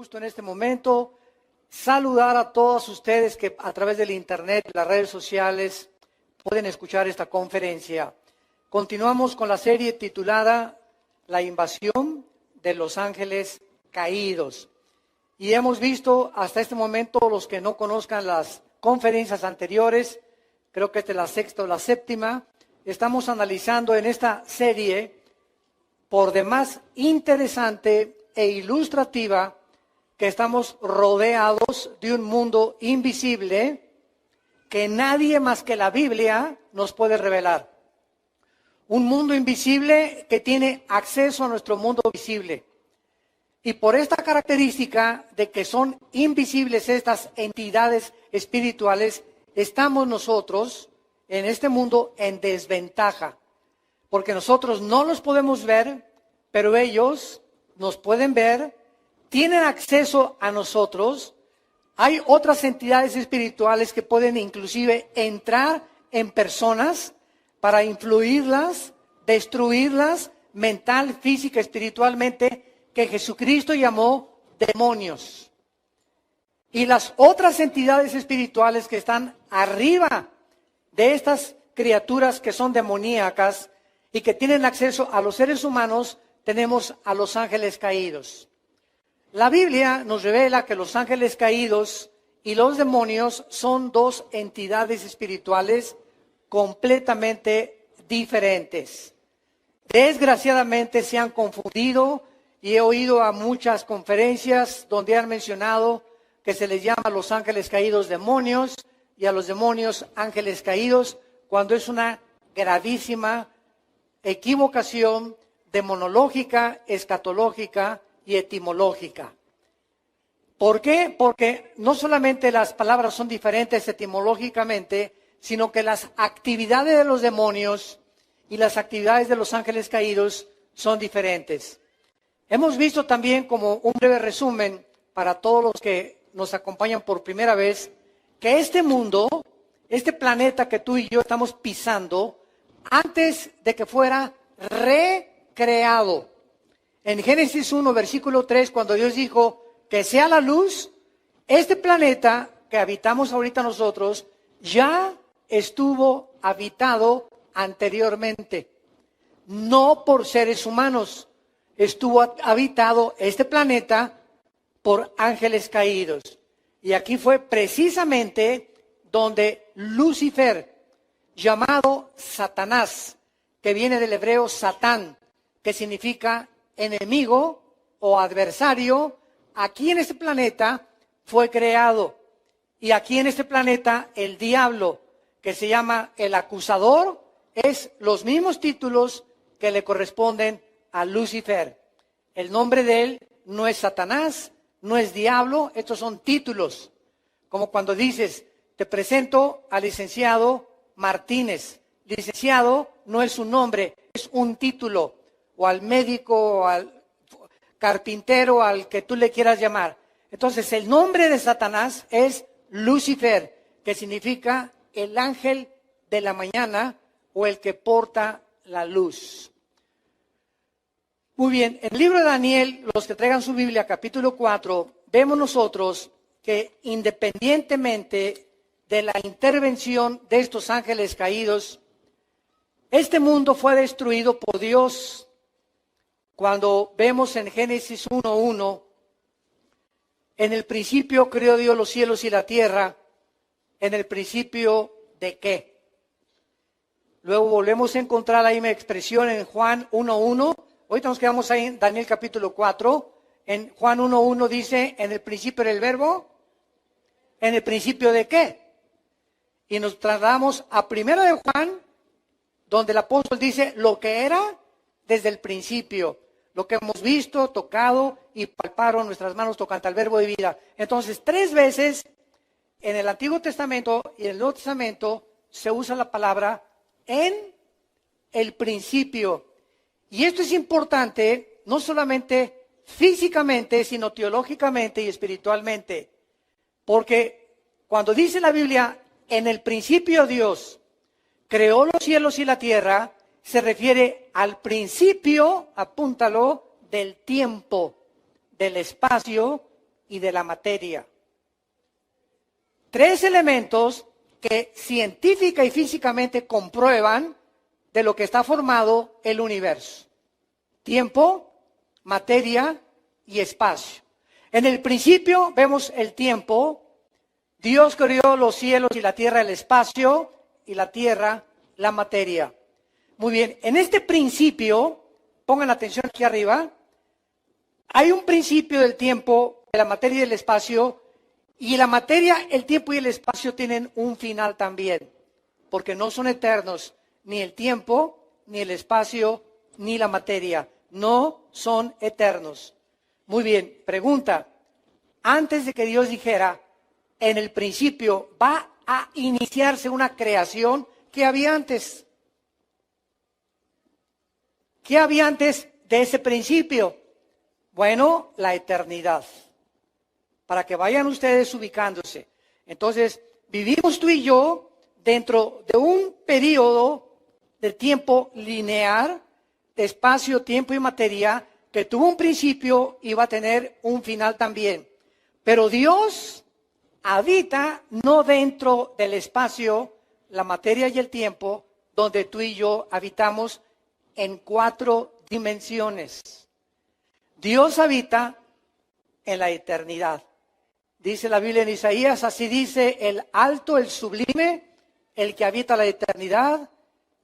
gusto en este momento saludar a todos ustedes que a través del internet y las redes sociales pueden escuchar esta conferencia. Continuamos con la serie titulada La invasión de los ángeles caídos. Y hemos visto hasta este momento, los que no conozcan las conferencias anteriores, creo que esta es la sexta o la séptima, estamos analizando en esta serie, por demás interesante e ilustrativa, que estamos rodeados de un mundo invisible que nadie más que la Biblia nos puede revelar. Un mundo invisible que tiene acceso a nuestro mundo visible. Y por esta característica de que son invisibles estas entidades espirituales, estamos nosotros en este mundo en desventaja. Porque nosotros no los podemos ver, pero ellos nos pueden ver, tienen acceso a nosotros. Hay otras entidades espirituales que pueden inclusive entrar en personas para influirlas, destruirlas, mental, física, espiritualmente, que Jesucristo llamó demonios. Y las otras entidades espirituales que están arriba de estas criaturas que son demoníacas y que tienen acceso a los seres humanos, tenemos a los ángeles caídos. La Biblia nos revela que los ángeles caídos y los demonios son dos entidades espirituales completamente diferentes. Desgraciadamente se han confundido y he oído a muchas conferencias donde han mencionado que se les llama a los ángeles caídos demonios y a los demonios ángeles caídos, cuando es una gravísima equivocación demonológica, escatológica y etimológica. ¿Por qué? Porque no solamente las palabras son diferentes etimológicamente, sino que las actividades de los demonios y las actividades de los ángeles caídos son diferentes. Hemos visto también, como un breve resumen para todos los que nos acompañan por primera vez, que este mundo, este planeta que tú y yo estamos pisando, antes de que fuera recreado. En Génesis 1, versículo 3, cuando Dios dijo que sea la luz, este planeta que habitamos ahorita nosotros ya estuvo habitado anteriormente. No por seres humanos, estuvo habitado este planeta por ángeles caídos. Y aquí fue precisamente donde Lucifer, llamado Satanás, que viene del hebreo Satán, que significa enemigo o adversario, aquí en este planeta fue creado. Y aquí en este planeta el diablo, que se llama el acusador, es los mismos títulos que le corresponden a Lucifer. El nombre de él no es Satanás, no es diablo, estos son títulos. Como cuando dices, te presento al licenciado Martínez. Licenciado no es un nombre, es un título. O al médico, o al carpintero, al que tú le quieras llamar. Entonces, el nombre de Satanás es Lucifer, que significa el ángel de la mañana o el que porta la luz. Muy bien, en el libro de Daniel, los que traigan su Biblia, capítulo 4, vemos nosotros que independientemente de la intervención de estos ángeles caídos, este mundo fue destruido por Dios. Cuando vemos en Génesis 1:1, en el principio creó Dios los cielos y la tierra, en el principio ¿de qué? Luego volvemos a encontrar la misma expresión en Juan 1:1. Ahorita nos quedamos ahí en Daniel capítulo 4. En Juan 1:1 dice, en el principio era el verbo, en el principio ¿de qué? Y nos trasladamos a primero de Juan, donde el apóstol dice lo que era desde el principio, lo que hemos visto, tocado y palparon nuestras manos tocante al verbo de vida. Entonces, 3 veces en el Antiguo Testamento y en el Nuevo Testamento se usa la palabra en el principio. Y esto es importante, no solamente físicamente, sino teológicamente y espiritualmente. Porque cuando dice la Biblia, en el principio Dios creó los cielos y la tierra, se refiere al principio, apúntalo, del tiempo, del espacio y de la materia. Tres elementos que científica y físicamente comprueban de lo que está formado el universo: tiempo, materia y espacio. En el principio vemos el tiempo. Dios creó los cielos y la tierra, el espacio, y la tierra, la materia. Muy bien, en este principio, pongan atención aquí arriba, hay un principio del tiempo, de la materia y del espacio, y la materia, el tiempo y el espacio tienen un final también, porque no son eternos, ni el tiempo, ni el espacio, ni la materia, no son eternos. Muy bien, pregunta, antes de que Dios dijera, en el principio va a iniciarse una creación, ¿qué había antes? ¿Qué había antes de ese principio? Bueno, la eternidad. Para que vayan ustedes ubicándose. Entonces, vivimos tú y yo dentro de un periodo de tiempo lineal, de espacio, tiempo y materia, que tuvo un principio y va a tener un final también. Pero Dios habita no dentro del espacio, la materia y el tiempo, donde tú y yo habitamos en 4 dimensiones. Dios habita en la eternidad. Dice la Biblia en Isaías, así dice el alto, el sublime, el que habita la eternidad,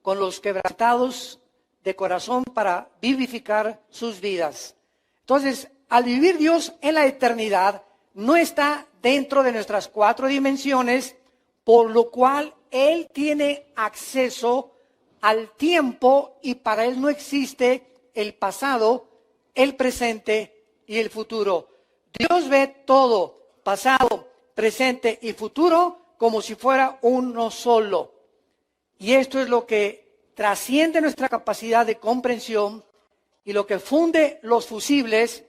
con los quebrantados de corazón para vivificar sus vidas. Entonces, al vivir Dios en la eternidad, no está dentro de nuestras 4 dimensiones, por lo cual Él tiene acceso al tiempo y para Él no existe el pasado, el presente y el futuro. Dios ve todo, pasado, presente y futuro, como si fuera uno solo. Y esto es lo que trasciende nuestra capacidad de comprensión y lo que funde los fusibles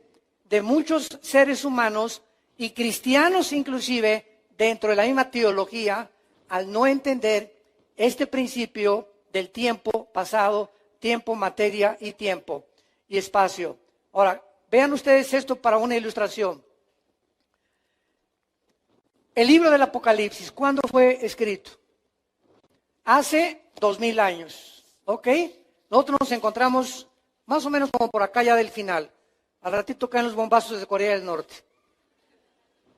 de muchos seres humanos y cristianos inclusive dentro de la misma teología, al no entender este principio del tiempo pasado, tiempo, materia y tiempo y espacio. Ahora, vean ustedes esto para una ilustración. El libro del Apocalipsis, ¿cuándo fue escrito? Hace 2000 años, ¿ok? Nosotros nos encontramos más o menos como por acá ya del final. Al ratito caen los bombazos de Corea del Norte.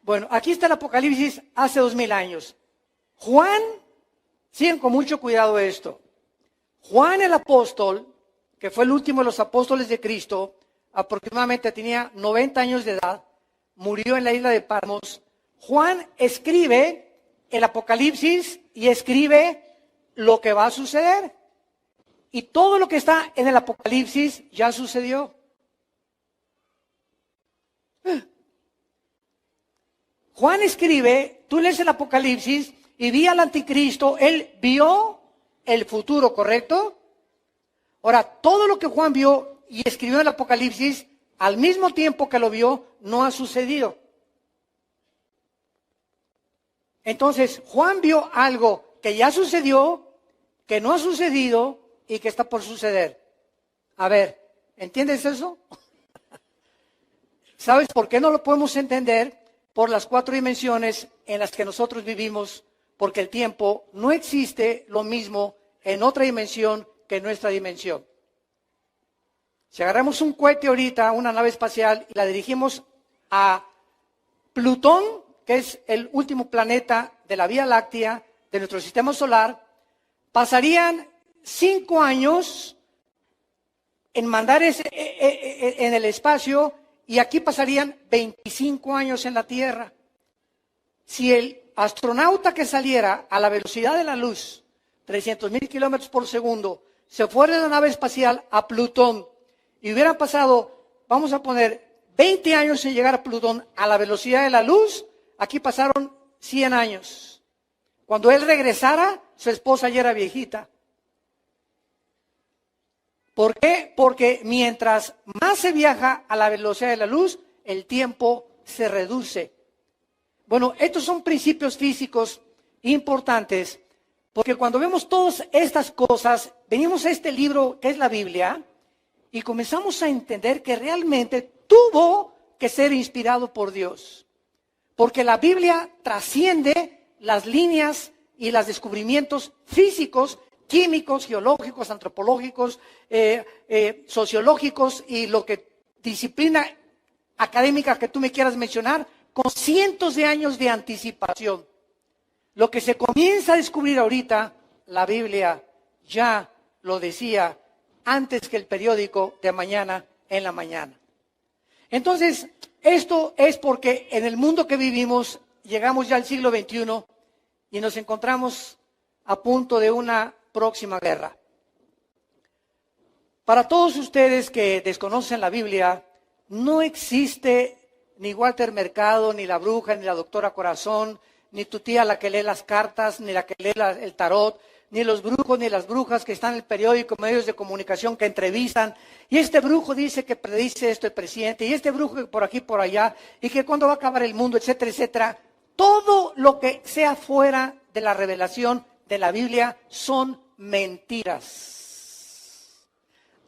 Bueno, aquí está el Apocalipsis hace 2000 años. Juan, sigan con mucho cuidado esto. Juan el apóstol, que fue el último de los apóstoles de Cristo, aproximadamente tenía 90 años de edad, murió en la isla de Patmos. Juan escribe el Apocalipsis y escribe lo que va a suceder. Y todo lo que está en el Apocalipsis ya sucedió. Juan escribe, tú lees el Apocalipsis y vi al anticristo, él vio el futuro, ¿correcto? Ahora, todo lo que Juan vio y escribió en el Apocalipsis, al mismo tiempo que lo vio, no ha sucedido. Entonces, Juan vio algo que ya sucedió, que no ha sucedido y que está por suceder. A ver, ¿entiendes eso? ¿Sabes por qué no lo podemos entender? Por las 4 dimensiones en las que nosotros vivimos, porque el tiempo no existe lo mismo en otra dimensión que en nuestra dimensión. Si agarramos un cohete ahorita, una nave espacial, y la dirigimos a Plutón, que es el último planeta de la Vía Láctea, de nuestro sistema solar, pasarían 5 años en mandar en el espacio, y aquí pasarían 25 años en la Tierra. Si el astronauta que saliera a la velocidad de la luz, 300,000 kilómetros por segundo, se fuera de la nave espacial a Plutón y hubieran pasado, vamos a poner, 20 años en llegar a Plutón a la velocidad de la luz, aquí pasaron 100 años. Cuando él regresara, su esposa ya era viejita. ¿Por qué? Porque mientras más se viaja a la velocidad de la luz, el tiempo se reduce. Bueno, estos son principios físicos importantes, porque cuando vemos todas estas cosas, venimos a este libro que es la Biblia, y comenzamos a entender que realmente tuvo que ser inspirado por Dios. Porque la Biblia trasciende las líneas y los descubrimientos físicos, químicos, geológicos, antropológicos, sociológicos y lo que disciplina académica que tú me quieras mencionar, con cientos de años de anticipación. Lo que se comienza a descubrir ahorita, la Biblia ya lo decía antes que el periódico de mañana en la mañana. Entonces, esto es porque en el mundo que vivimos, llegamos ya al siglo XXI y nos encontramos a punto de una próxima guerra. Para todos ustedes que desconocen la Biblia, no existe ni Walter Mercado, ni la bruja, ni la doctora Corazón, ni tu tía la que lee las cartas, ni la que lee el tarot, ni los brujos, ni las brujas que están en el periódico, medios de comunicación que entrevistan. Y este brujo dice que predice esto el presidente, y este brujo que por aquí, por allá, y que cuándo va a acabar el mundo, etcétera, etcétera. Todo lo que sea fuera de la revelación de la Biblia son mentiras,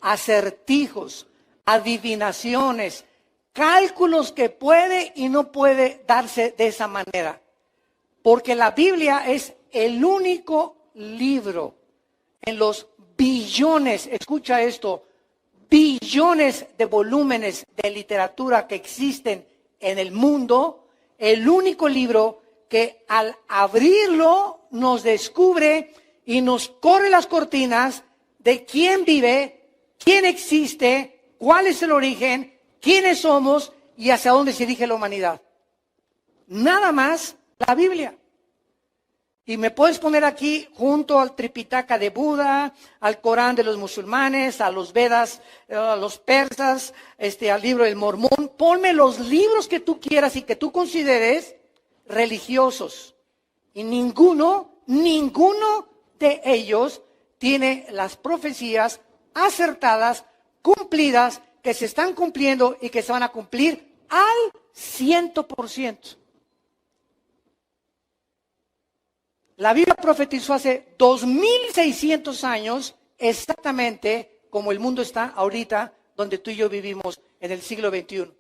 acertijos, adivinaciones, cálculos que puede y no puede darse de esa manera. Porque la Biblia es el único libro en los billones, escucha esto, billones de volúmenes de literatura que existen en el mundo, el único libro que al abrirlo nos descubre y nos corre las cortinas de quién vive, quién existe, cuál es el origen, quiénes somos y hacia dónde se dirige la humanidad. Nada más la Biblia. Y me puedes poner aquí junto al Tripitaka de Buda, al Corán de los musulmanes, a los Vedas, a los persas, al libro del Mormón. Ponme los libros que tú quieras y que tú consideres religiosos. Y ninguno de ellos tiene las profecías acertadas, cumplidas, que se están cumpliendo y que se van a cumplir al 100%. La Biblia profetizó hace 2600 años, exactamente como el mundo está ahorita, donde tú y yo vivimos en el siglo XXI.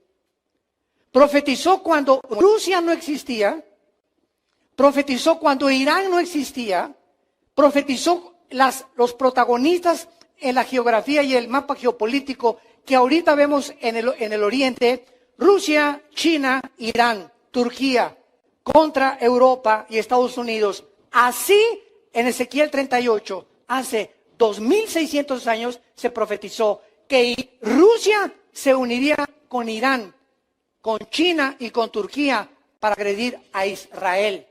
Profetizó cuando Rusia no existía, profetizó cuando Irán no existía, profetizó los protagonistas en la geografía y el mapa geopolítico que ahorita vemos en el Oriente, Rusia, China, Irán, Turquía, contra Europa y Estados Unidos. Así, en Ezequiel 38, hace 2600 años, se profetizó que Rusia se uniría con Irán, con China y con Turquía para agredir a Israel.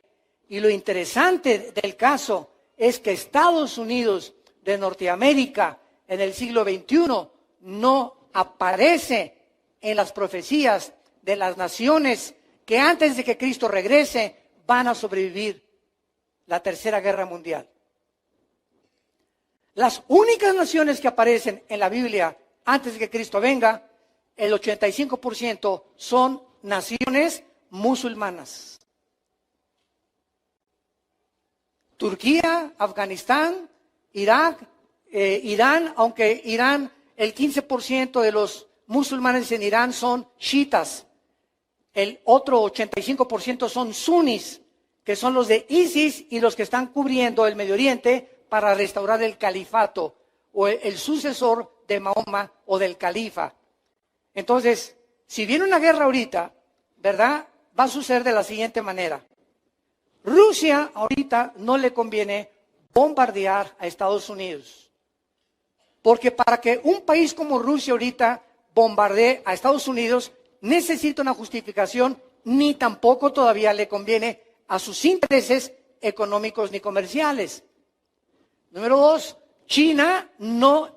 Y lo interesante del caso es que Estados Unidos de Norteamérica en el siglo XXI no aparece en las profecías de las naciones que antes de que Cristo regrese van a sobrevivir la Tercera Guerra Mundial. Las únicas naciones que aparecen en la Biblia antes de que Cristo venga, el 85% son naciones musulmanas. Turquía, Afganistán, Irak, Irán, aunque Irán, el 15% de los musulmanes en Irán son chiitas. El otro 85% son sunis, que son los de ISIS y los que están cubriendo el Medio Oriente para restaurar el califato o el sucesor de Mahoma o del califa. Entonces, si viene una guerra ahorita, ¿verdad? Va a suceder de la siguiente manera. Rusia ahorita no le conviene bombardear a Estados Unidos. Porque para que un país como Rusia ahorita bombardee a Estados Unidos, necesita una justificación, ni tampoco todavía le conviene a sus intereses económicos ni comerciales. Número 2, China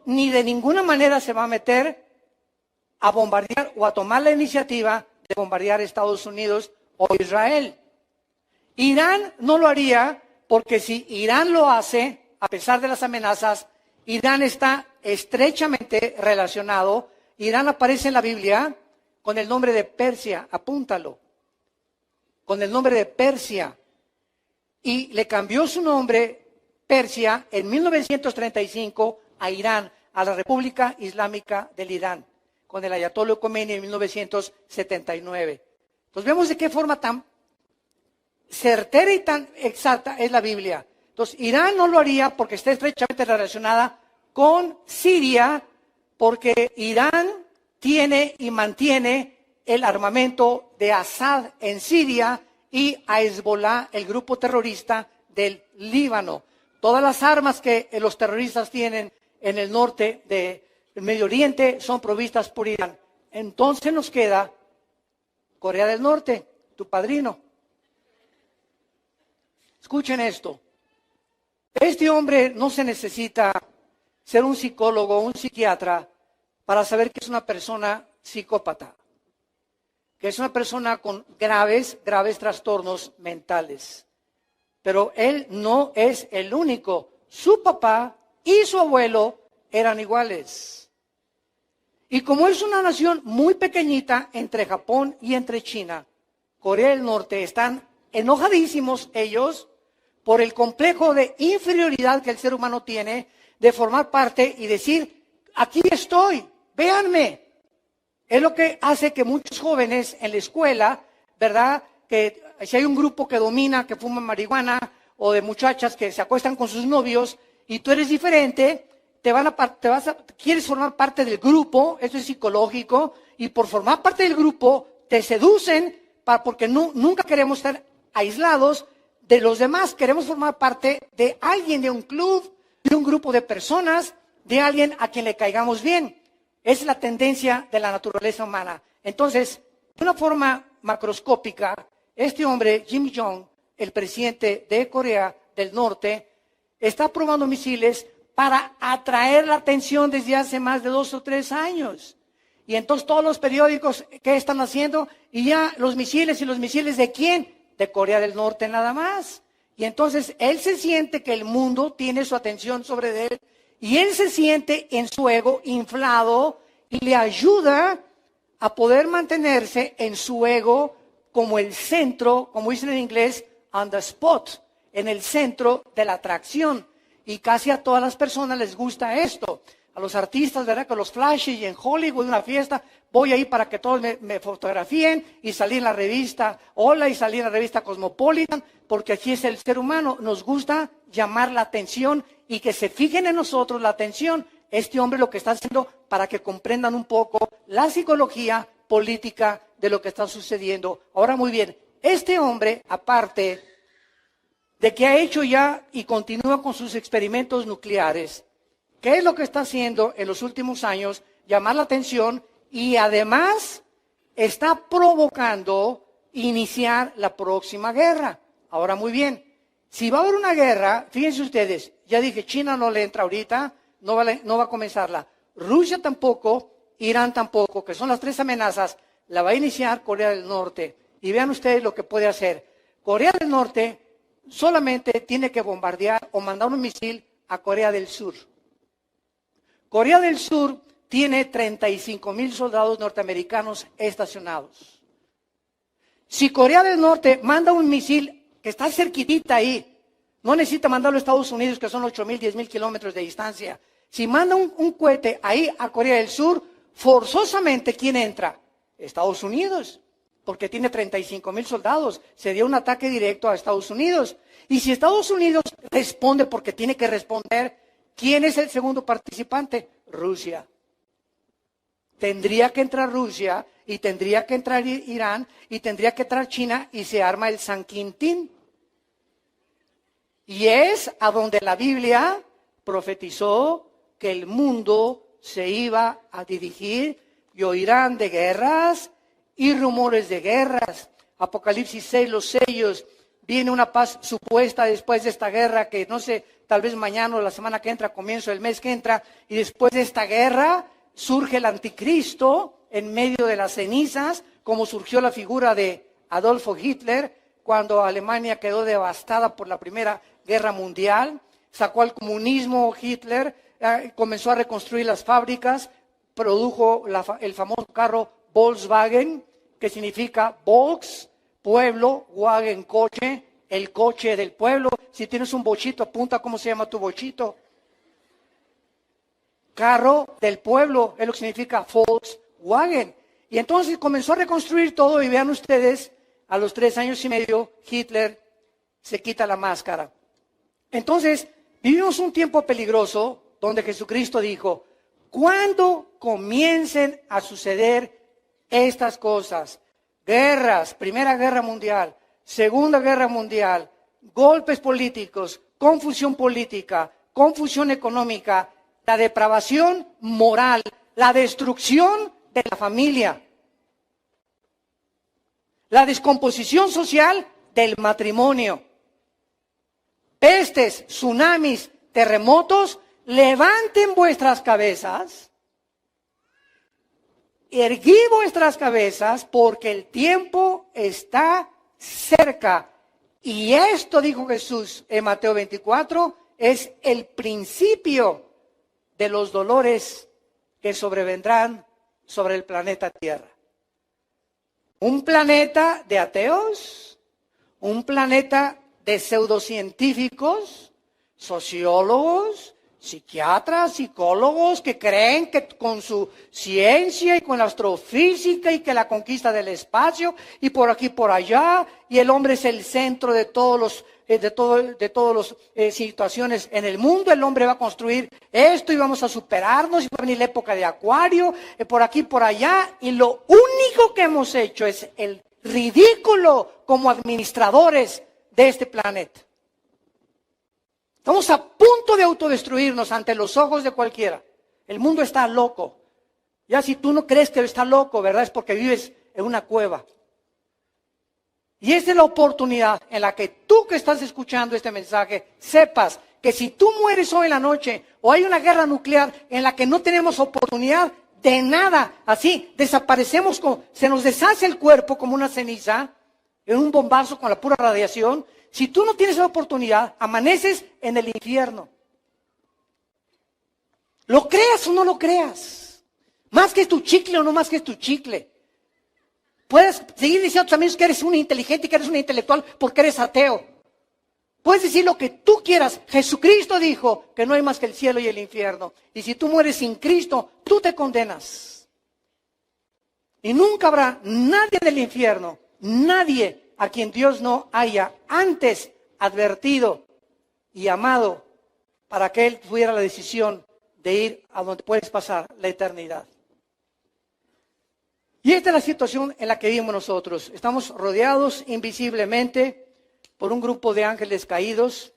ni de ninguna manera se va a meter a bombardear o a tomar la iniciativa de bombardear a Estados Unidos o Israel. Irán no lo haría porque si Irán lo hace, a pesar de las amenazas, Irán está estrechamente relacionado. Irán aparece en la Biblia con el nombre de Persia, apúntalo, con el nombre de Persia. Y le cambió su nombre, Persia, en 1935 a Irán, a la República Islámica del Irán, con el Ayatollah Khomeini en 1979. Entonces vemos de qué forma tan certera y tan exacta es la Biblia. Entonces, Irán no lo haría porque está estrechamente relacionada con Siria, porque Irán tiene y mantiene el armamento de Assad en Siria y a Hezbollah, el grupo terrorista del Líbano. Todas las armas que los terroristas tienen en el norte del Medio Oriente son provistas por Irán. Entonces nos queda Corea del Norte, tu padrino. Escuchen esto. Este hombre no se necesita ser un psicólogo o un psiquiatra para saber que es una persona psicópata, que es una persona con graves trastornos mentales. Pero él no es el único. Su papá y su abuelo eran iguales. Y como es una nación muy pequeñita entre Japón y entre China, Corea del Norte, están enojadísimos ellos por el complejo de inferioridad que el ser humano tiene de formar parte y decir, aquí estoy, véanme. Es lo que hace que muchos jóvenes en la escuela, ¿verdad? Que si hay un grupo que domina, que fuma marihuana, o de muchachas que se acuestan con sus novios, y tú eres diferente, quieres formar parte del grupo, eso es psicológico, y por formar parte del grupo te seducen, porque nunca queremos estar aislados de los demás, queremos formar parte de alguien, de un club, de un grupo de personas, de alguien a quien le caigamos bien. Es la tendencia de la naturaleza humana. Entonces, de una forma macroscópica, este hombre, Kim Jong, el presidente de Corea del Norte, está probando misiles para atraer la atención desde hace más de 2 o 3 años. Y entonces todos los periódicos, ¿qué están haciendo? Y ya los misiles, ¿y los misiles de quién? De Corea del Norte nada más. Y entonces él se siente que el mundo tiene su atención sobre él, y él se siente en su ego inflado y le ayuda a poder mantenerse en su ego como el centro, como dicen en inglés, on the spot, en el centro de la atracción. Y casi a todas las personas les gusta esto. A los artistas, ¿verdad? Con los flashes y en Hollywood, una fiesta, voy ahí para que todos me fotografíen y salí en la revista Hola y salí en la revista Cosmopolitan, porque aquí es el ser humano, nos gusta llamar la atención y que se fijen en nosotros la atención. Este hombre lo que está haciendo para que comprendan un poco la psicología política de lo que está sucediendo. Ahora muy bien, este hombre, aparte de que ha hecho ya y continúa con sus experimentos nucleares, ¿qué es lo que está haciendo en los últimos años? Llamar la atención y además está provocando iniciar la próxima guerra. Ahora muy bien, si va a haber una guerra, fíjense ustedes, ya dije, China no le entra ahorita, no va a comenzarla. Rusia tampoco, Irán tampoco, que son las 3 amenazas, la va a iniciar Corea del Norte. Y vean ustedes lo que puede hacer. Corea del Norte solamente tiene que bombardear o mandar un misil a Corea del Sur. Corea del Sur tiene 35,000 soldados norteamericanos estacionados. Si Corea del Norte manda un misil que está cerquitita ahí, no necesita mandarlo a Estados Unidos, que son 8,000, 10,000 kilómetros de distancia. Si manda un cohete ahí a Corea del Sur, forzosamente, ¿quién entra? Estados Unidos, porque tiene 35,000 soldados. Sería un ataque directo a Estados Unidos. Y si Estados Unidos responde porque tiene que responder, ¿quién es el segundo participante? Rusia. Tendría que entrar Rusia y tendría que entrar Irán y tendría que entrar China y se arma el San Quintín. Y es a donde la Biblia profetizó que el mundo se iba a dirigir y oirán de guerras y rumores de guerras. Apocalipsis 6, los sellos. Viene una paz supuesta después de esta guerra que no sé, tal vez mañana o la semana que entra, comienzo del mes que entra. Y después de esta guerra surge el anticristo en medio de las cenizas, como surgió la figura de Adolfo Hitler cuando Alemania quedó devastada por la Primera Guerra Mundial. Sacó al comunismo Hitler, comenzó a reconstruir las fábricas, produjo el famoso carro Volkswagen, que significa Volks, pueblo, Wagen, coche, el coche del pueblo. Si tienes un bochito, apunta cómo se llama tu bochito. Carro del pueblo, es lo que significa Volkswagen. Y entonces comenzó a reconstruir todo y vean ustedes, a los 3 años y medio, Hitler se quita la máscara. Entonces, vivimos un tiempo peligroso donde Jesucristo dijo, cuando comiencen a suceder estas cosas, guerras, Primera Guerra Mundial, Segunda Guerra Mundial, golpes políticos, confusión política, confusión económica, la depravación moral, la destrucción de la familia, la descomposición social del matrimonio, pestes, tsunamis, terremotos, levanten vuestras cabezas, erguid vuestras cabezas, porque el tiempo está cerca. Y esto, dijo Jesús en Mateo 24, es el principio de los dolores que sobrevendrán sobre el planeta Tierra. Un planeta de ateos, un planeta de pseudocientíficos, sociólogos, psiquiatras, psicólogos que creen que con su ciencia y con la astrofísica y que la conquista del espacio y por aquí por allá y el hombre es el centro de todos los situaciones en el mundo, el hombre va a construir esto y vamos a superarnos y va a venir la época de Acuario, por aquí por allá, y lo único que hemos hecho es el ridículo como administradores de este planeta. Estamos a punto de autodestruirnos ante los ojos de cualquiera. El mundo está loco. Ya si tú no crees que está loco, ¿verdad? Es porque vives en una cueva. Y esta es la oportunidad en la que tú que estás escuchando este mensaje, sepas que si tú mueres hoy en la noche o hay una guerra nuclear en la que no tenemos oportunidad de nada, así desaparecemos, se nos deshace el cuerpo como una ceniza en un bombazo con la pura radiación. Si tú no tienes la oportunidad, amaneces en el infierno. ¿Lo creas o no lo creas? Más que tu chicle o no más que tu chicle. Puedes seguir diciendo a tus amigos que eres un inteligente y que eres un intelectual porque eres ateo. Puedes decir lo que tú quieras. Jesucristo dijo que no hay más que el cielo y el infierno. Y si tú mueres sin Cristo, tú te condenas. Y nunca habrá nadie del infierno, nadie a quien Dios no haya antes advertido y amado para que Él tuviera la decisión de ir a donde puedes pasar la eternidad. Y esta es la situación en la que vivimos nosotros. Estamos rodeados invisiblemente por un grupo de ángeles caídos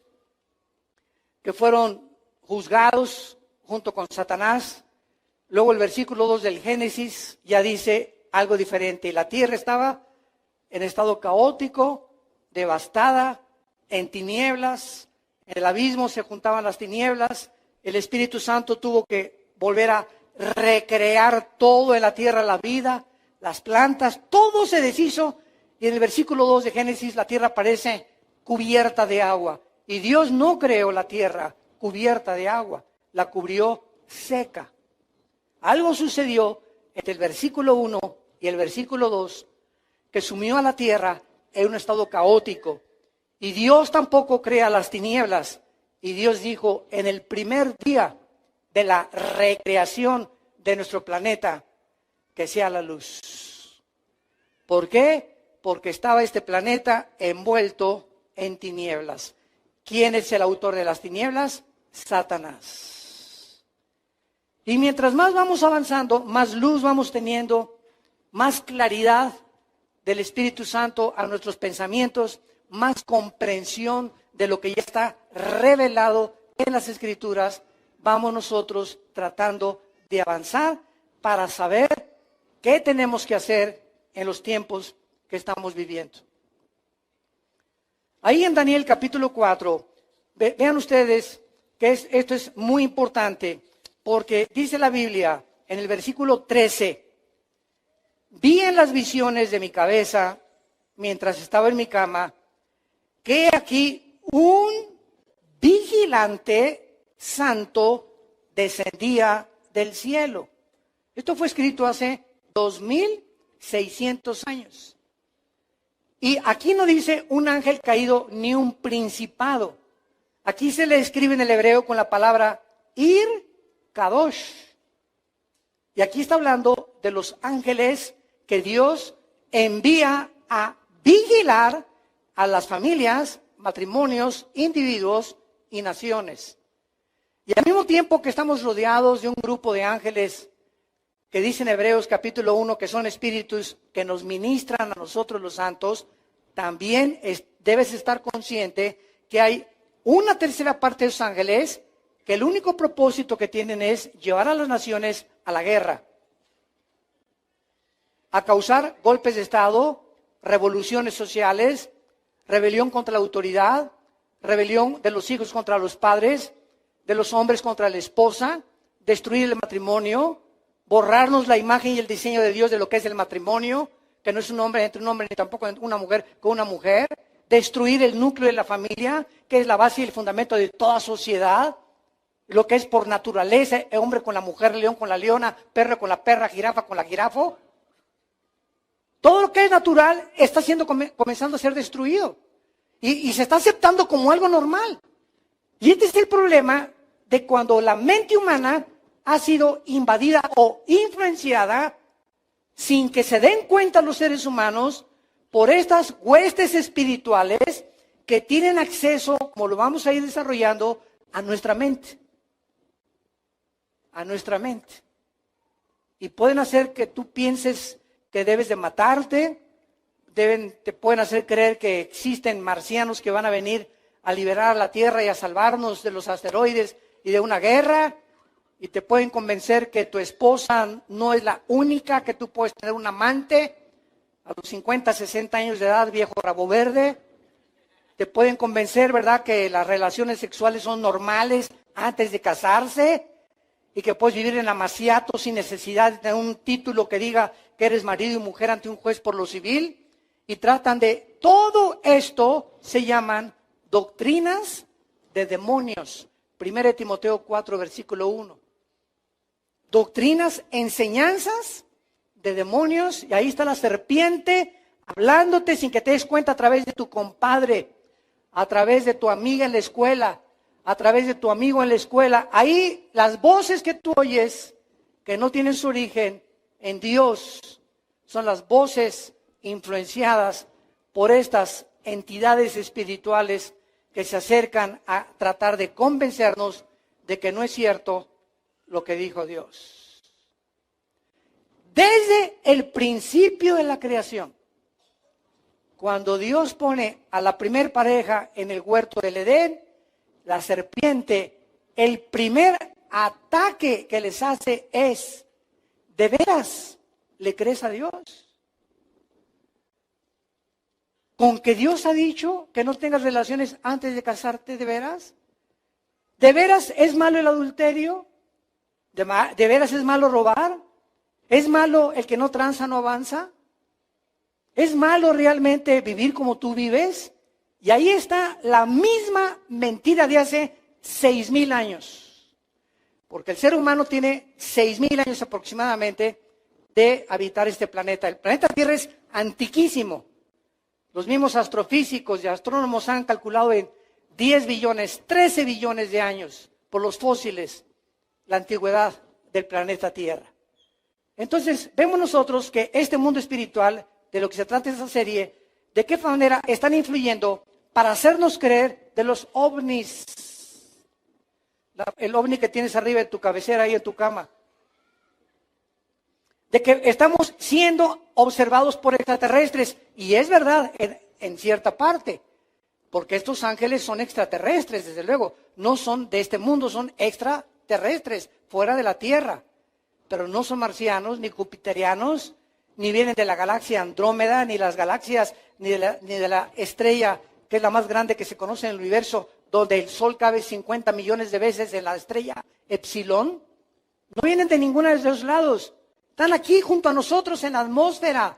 que fueron juzgados junto con Satanás. Luego el versículo 2 del Génesis ya dice algo diferente. La tierra estaba en estado caótico, devastada, en tinieblas. En el abismo se juntaban las tinieblas. El Espíritu Santo tuvo que volver a recrear todo en la tierra, la vida, las plantas, todo se deshizo. Y en el versículo 2 de Génesis la tierra parece cubierta de agua. Y Dios no creó la tierra cubierta de agua, la cubrió seca. Algo sucedió entre el versículo 1 y el versículo 2 que sumió a la tierra en un estado caótico. Y Dios tampoco crea las tinieblas. Y Dios dijo, en el primer día de la recreación de nuestro planeta, que sea la luz. ¿Por qué? Porque estaba este planeta envuelto en tinieblas. ¿Quién es el autor de las tinieblas? Satanás. Y mientras más vamos avanzando, más luz vamos teniendo, más claridad del Espíritu Santo a nuestros pensamientos, más comprensión de lo que ya está revelado en las Escrituras, vamos nosotros tratando de avanzar para saber qué tenemos que hacer en los tiempos que estamos viviendo. Ahí en Daniel capítulo 4, vean ustedes que esto es muy importante, porque dice la Biblia en el versículo 13, vi en las visiones de mi cabeza, mientras estaba en mi cama, que aquí un vigilante santo descendía del cielo. Esto fue escrito hace 2600 años. Y aquí no dice un ángel caído ni un principado. Aquí se le escribe en el hebreo con la palabra Ir Kadosh. Y aquí está hablando de los ángeles que Dios envía a vigilar a las familias, matrimonios, individuos y naciones. Y al mismo tiempo que estamos rodeados de un grupo de ángeles que dice en Hebreos capítulo 1 que son espíritus que nos ministran a nosotros los santos, también debes estar consciente que hay una tercera parte de esos ángeles que el único propósito que tienen es llevar a las naciones a la guerra, a causar golpes de Estado, revoluciones sociales, rebelión contra la autoridad, rebelión de los hijos contra los padres, de los hombres contra la esposa, destruir el matrimonio, borrarnos la imagen y el diseño de Dios de lo que es el matrimonio, que no es un hombre entre un hombre ni tampoco una mujer con una mujer, destruir el núcleo de la familia, que es la base y el fundamento de toda sociedad, lo que es por naturaleza, el hombre con la mujer, león con la leona, perro con la perra, jirafa con la jirafo. Todo lo que es natural está comenzando a ser destruido y se está aceptando como algo normal. Y este es el problema de cuando la mente humana ha sido invadida o influenciada sin que se den cuenta los seres humanos por estas huestes espirituales que tienen acceso, como lo vamos a ir desarrollando, a nuestra mente. A nuestra mente. Y pueden hacer que tú pienses que debes de matarte, te pueden hacer creer que existen marcianos que van a venir a liberar a la Tierra y a salvarnos de los asteroides y de una guerra, y te pueden convencer que tu esposa no es la única, que tú puedes tener un amante a los 50, 60 años de edad, viejo rabo verde. Te pueden convencer, ¿verdad?, que las relaciones sexuales son normales antes de casarse y que puedes vivir en amaciato sin necesidad de tener un título que diga que eres marido y mujer ante un juez por lo civil. Y tratan de todo esto, se llaman doctrinas de demonios. 1 Timoteo 4, versículo 1. Doctrinas, enseñanzas de demonios, y ahí está la serpiente hablándote sin que te des cuenta a través de tu compadre, a través de tu amiga en la escuela, a través de tu amigo en la escuela. Ahí las voces que tú oyes, que no tienen su origen en Dios, son las voces influenciadas por estas entidades espirituales que se acercan a tratar de convencernos de que no es cierto lo que dijo Dios. Desde el principio de la creación, cuando Dios pone a la primer pareja en el huerto del Edén, la serpiente, el primer ataque que les hace es: ¿de veras le crees a Dios? ¿Con que Dios ha dicho que no tengas relaciones antes de casarte, de veras? ¿De veras es malo el adulterio? ¿De veras es malo robar? ¿Es malo el que no tranza, no avanza? ¿Es malo realmente vivir como tú vives? Y ahí está la misma mentira de hace 6,000 años. Porque el ser humano tiene 6,000 años aproximadamente de habitar este planeta. El planeta Tierra es antiquísimo. Los mismos astrofísicos y astrónomos han calculado en 10 billones, 13 billones de años por los fósiles la antigüedad del planeta Tierra. Entonces, vemos nosotros que este mundo espiritual, de lo que se trata esta serie, de qué manera están influyendo para hacernos creer de los ovnis. El ovni que tienes arriba de tu cabecera, ahí en tu cama. De que estamos siendo observados por extraterrestres. Y es verdad, en cierta parte. Porque estos ángeles son extraterrestres, desde luego. No son de este mundo, son extraterrestres, fuera de la Tierra. Pero no son marcianos, ni jupiterianos, ni vienen de la galaxia Andrómeda, ni las galaxias, ni de la estrella, que es la más grande que se conoce en el universo, donde el Sol cabe 50 millones de veces en la estrella Epsilon. No vienen de ninguno de esos lados. Están aquí junto a nosotros en la atmósfera.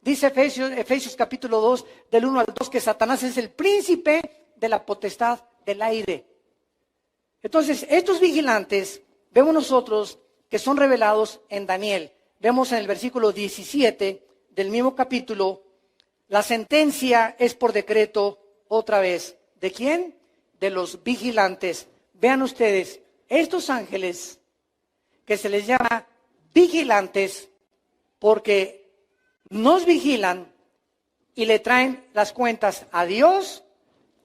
Dice Efesios capítulo 2, del 1 al 2, que Satanás es el príncipe de la potestad del aire. Entonces, estos vigilantes, vemos nosotros que son revelados en Daniel. Vemos en el versículo 17 del mismo capítulo, la sentencia es por decreto otra vez. ¿De quién? De los vigilantes. Vean ustedes, estos ángeles que se les llama vigilantes porque nos vigilan y le traen las cuentas a Dios,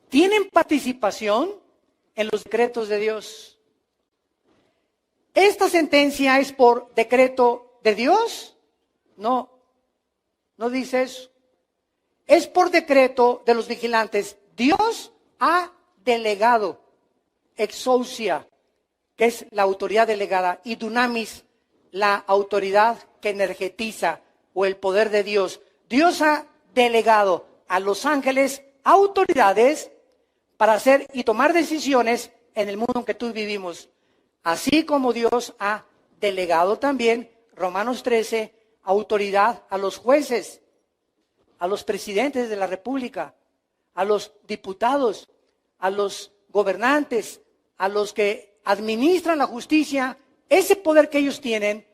tienen participación en los decretos de Dios. ¿Esta sentencia es por decreto de Dios? No, no dice eso. Es por decreto de los vigilantes. Dios ha delegado exousia, que es la autoridad delegada, y dunamis, la autoridad que energetiza o el poder de Dios. Dios ha delegado a los ángeles autoridades para hacer y tomar decisiones en el mundo en que tú vivimos. Así como Dios ha delegado también, Romanos 13, autoridad a los jueces, a los presidentes de la República, a los diputados, a los gobernantes, a los que administran la justicia. Ese poder que ellos tienen,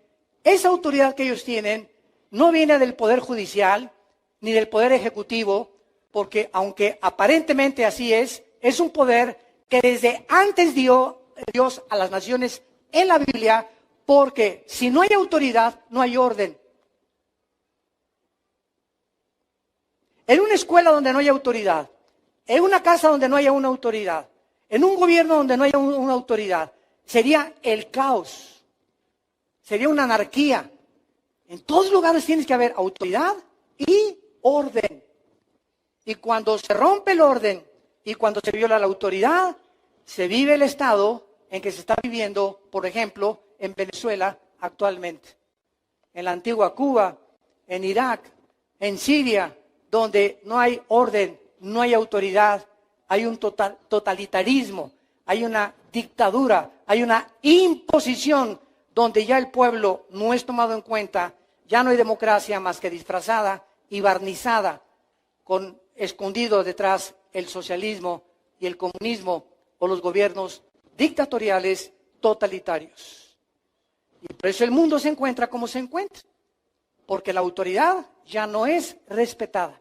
esa autoridad que ellos tienen, no viene del poder judicial ni del poder ejecutivo, porque aunque aparentemente así es un poder que desde antes dio Dios a las naciones en la Biblia, porque si no hay autoridad, no hay orden. En una escuela donde no hay autoridad, en una casa donde no haya una autoridad, en un gobierno donde no haya una autoridad, sería el caos, sería una anarquía. En todos lugares tienes que haber autoridad y orden. Y cuando se rompe el orden y cuando se viola la autoridad, se vive el estado en que se está viviendo, por ejemplo, en Venezuela actualmente, en la antigua Cuba, en Irak, en Siria, donde no hay orden, no hay autoridad, hay un totalitarismo, hay una dictadura, hay una imposición donde ya el pueblo no es tomado en cuenta, ya no hay democracia más que disfrazada y barnizada, escondido detrás el socialismo y el comunismo o los gobiernos dictatoriales totalitarios. Y por eso el mundo se encuentra como se encuentra, porque la autoridad ya no es respetada.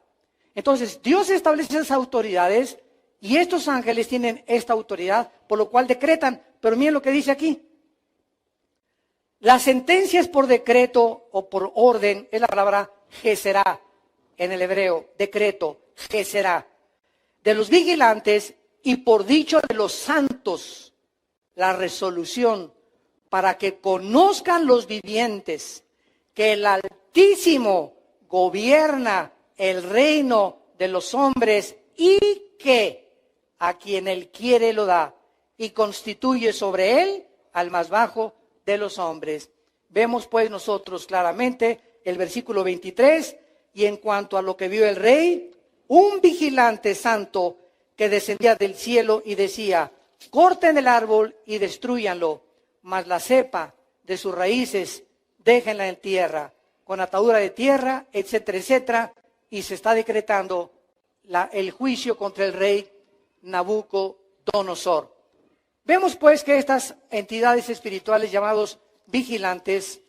Entonces, Dios establece esas autoridades y estos ángeles tienen esta autoridad, por lo cual decretan. Pero miren lo que dice aquí. La sentencia es por decreto o por orden, es la palabra geserá en el hebreo, decreto, geserá, de los vigilantes y por dicho de los santos, la resolución para que conozcan los vivientes que el Altísimo gobierna el reino de los hombres y que a quien él quiere lo da y constituye sobre él al más bajo de los hombres. Vemos pues nosotros claramente el versículo 23, y en cuanto a lo que vio el rey, un vigilante santo que descendía del cielo y decía, corten el árbol y destrúyanlo, mas la cepa de sus raíces déjenla en tierra, con atadura de tierra, etcétera, etcétera, y se está decretando el juicio contra el rey Nabucodonosor. Vemos pues que estas entidades espirituales llamados vigilantes,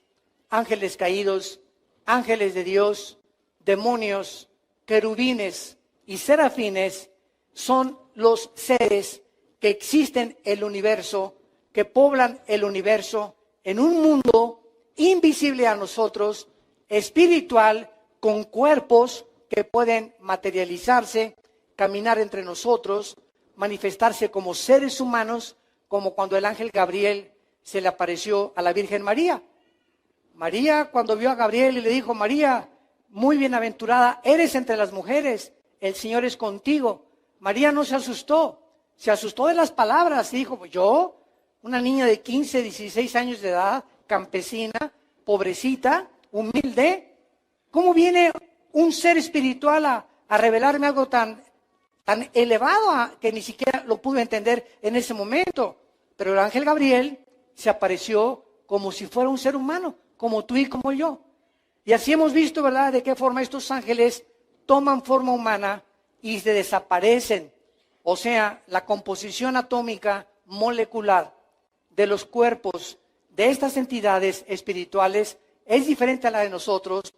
ángeles caídos, ángeles de Dios, demonios, querubines y serafines, son los seres que existen en el universo, que poblan el universo en un mundo invisible a nosotros, espiritual, con cuerpos que pueden materializarse, caminar entre nosotros, manifestarse como seres humanos, como cuando el ángel Gabriel se le apareció a la Virgen María. María, cuando vio a Gabriel y le dijo, María, muy bienaventurada eres entre las mujeres, el Señor es contigo. María no se asustó de las palabras y dijo, yo, una niña de 15, 16 años de edad, campesina, pobrecita, humilde, ¿cómo viene un ser espiritual a revelarme algo tan elevado que ni siquiera lo pude entender en ese momento? Pero el ángel Gabriel se apareció como si fuera un ser humano, como tú y como yo. Y así hemos visto, ¿verdad?, de qué forma estos ángeles toman forma humana y se desaparecen. O sea, la composición atómica molecular de los cuerpos de estas entidades espirituales es diferente a la de nosotros,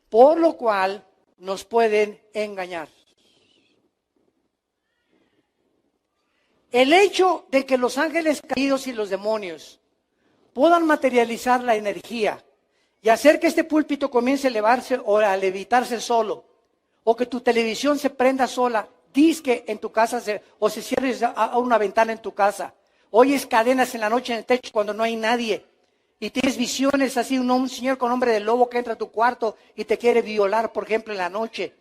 por lo cual nos pueden engañar. El hecho de que los ángeles caídos y los demonios puedan materializar la energía y hacer que este púlpito comience a elevarse o a levitarse solo, o que tu televisión se prenda sola, disque en tu casa o se cierre a una ventana en tu casa. Oyes cadenas en la noche en el techo cuando no hay nadie. Y tienes visiones así, un señor con hombre de lobo que entra a tu cuarto y te quiere violar, por ejemplo, en la noche.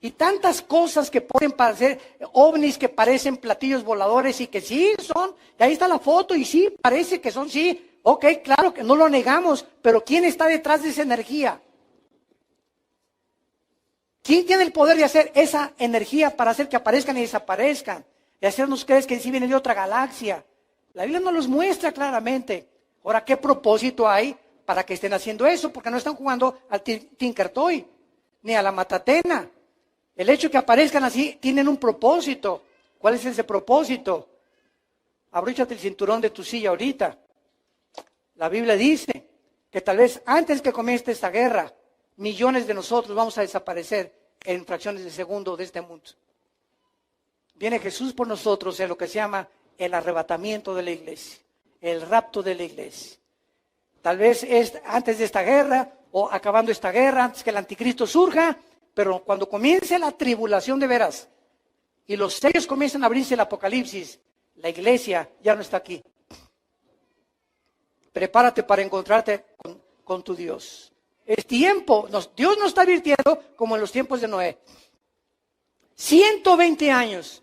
Y tantas cosas que pueden parecer ovnis, que parecen platillos voladores y que sí son. Y ahí está la foto y sí, parece que son, sí. Ok, claro que no lo negamos, pero ¿quién está detrás de esa energía? ¿Quién tiene el poder de hacer esa energía para hacer que aparezcan y desaparezcan? De hacernos creer que sí viene de otra galaxia. La Biblia nos los muestra claramente. Ahora, ¿qué propósito hay para que estén haciendo eso? Porque no están jugando al Tinker Toy, ni a la matatena. El hecho de que aparezcan así, tienen un propósito. ¿Cuál es ese propósito? Abróchate el cinturón de tu silla ahorita. La Biblia dice que tal vez antes que comience esta guerra, millones de nosotros vamos a desaparecer en fracciones de segundo de este mundo. Viene Jesús por nosotros en lo que se llama el arrebatamiento de la iglesia, el rapto de la iglesia. Tal vez es antes de esta guerra o acabando esta guerra, antes que el anticristo surja, pero cuando comience la tribulación de veras y los sellos comiencen a abrirse el Apocalipsis, la iglesia ya no está aquí. Prepárate para encontrarte con tu Dios. Es tiempo, Dios nos está advirtiendo como en los tiempos de Noé. 120 años,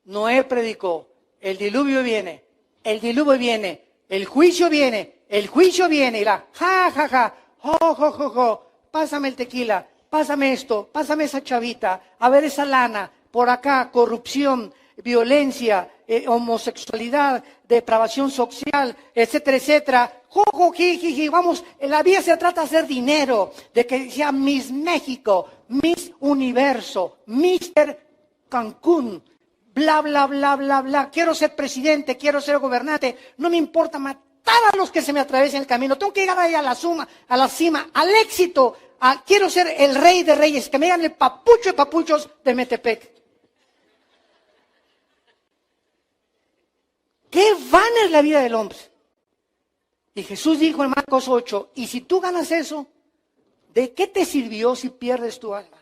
Noé predicó, el diluvio viene, el diluvio viene, el juicio viene, y la ja, ja, ja, jo, jo, jo, jo, pásame el tequila, pásame esto, pásame esa chavita, a ver esa lana, por acá, corrupción, violencia, homosexualidad, depravación social, etcétera, etcétera. Jo, jiji, vamos, la vida se trata de hacer dinero, de que sea Miss México, Miss Universo, Mister Cancún, bla, bla, bla, bla, bla. Quiero ser presidente, quiero ser gobernante, no me importa matar a los que se me atraviesen el camino. Tengo que llegar ahí a la cima, al éxito. Quiero ser el rey de reyes, que me digan el papucho de papuchos de Metepec. Qué vana es la vida del hombre. Y Jesús dijo en Marcos 8, y si tú ganas eso, ¿de qué te sirvió si pierdes tu alma?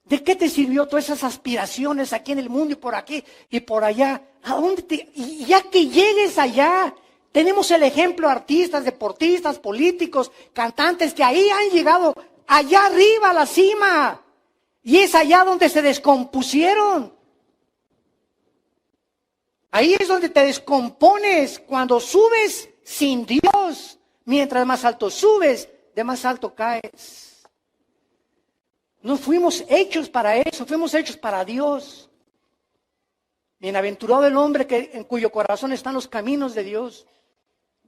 ¿De qué te sirvió todas esas aspiraciones aquí en el mundo y por aquí y por allá? ¿A dónde y ya que llegues allá, tenemos el ejemplo de artistas, deportistas, políticos, cantantes que ahí han llegado allá arriba a la cima. Y es allá donde se descompusieron. Ahí es donde te descompones cuando subes sin Dios. Mientras más alto subes, de más alto caes. No fuimos hechos para eso, fuimos hechos para Dios. Bienaventurado el hombre en cuyo corazón están los caminos de Dios.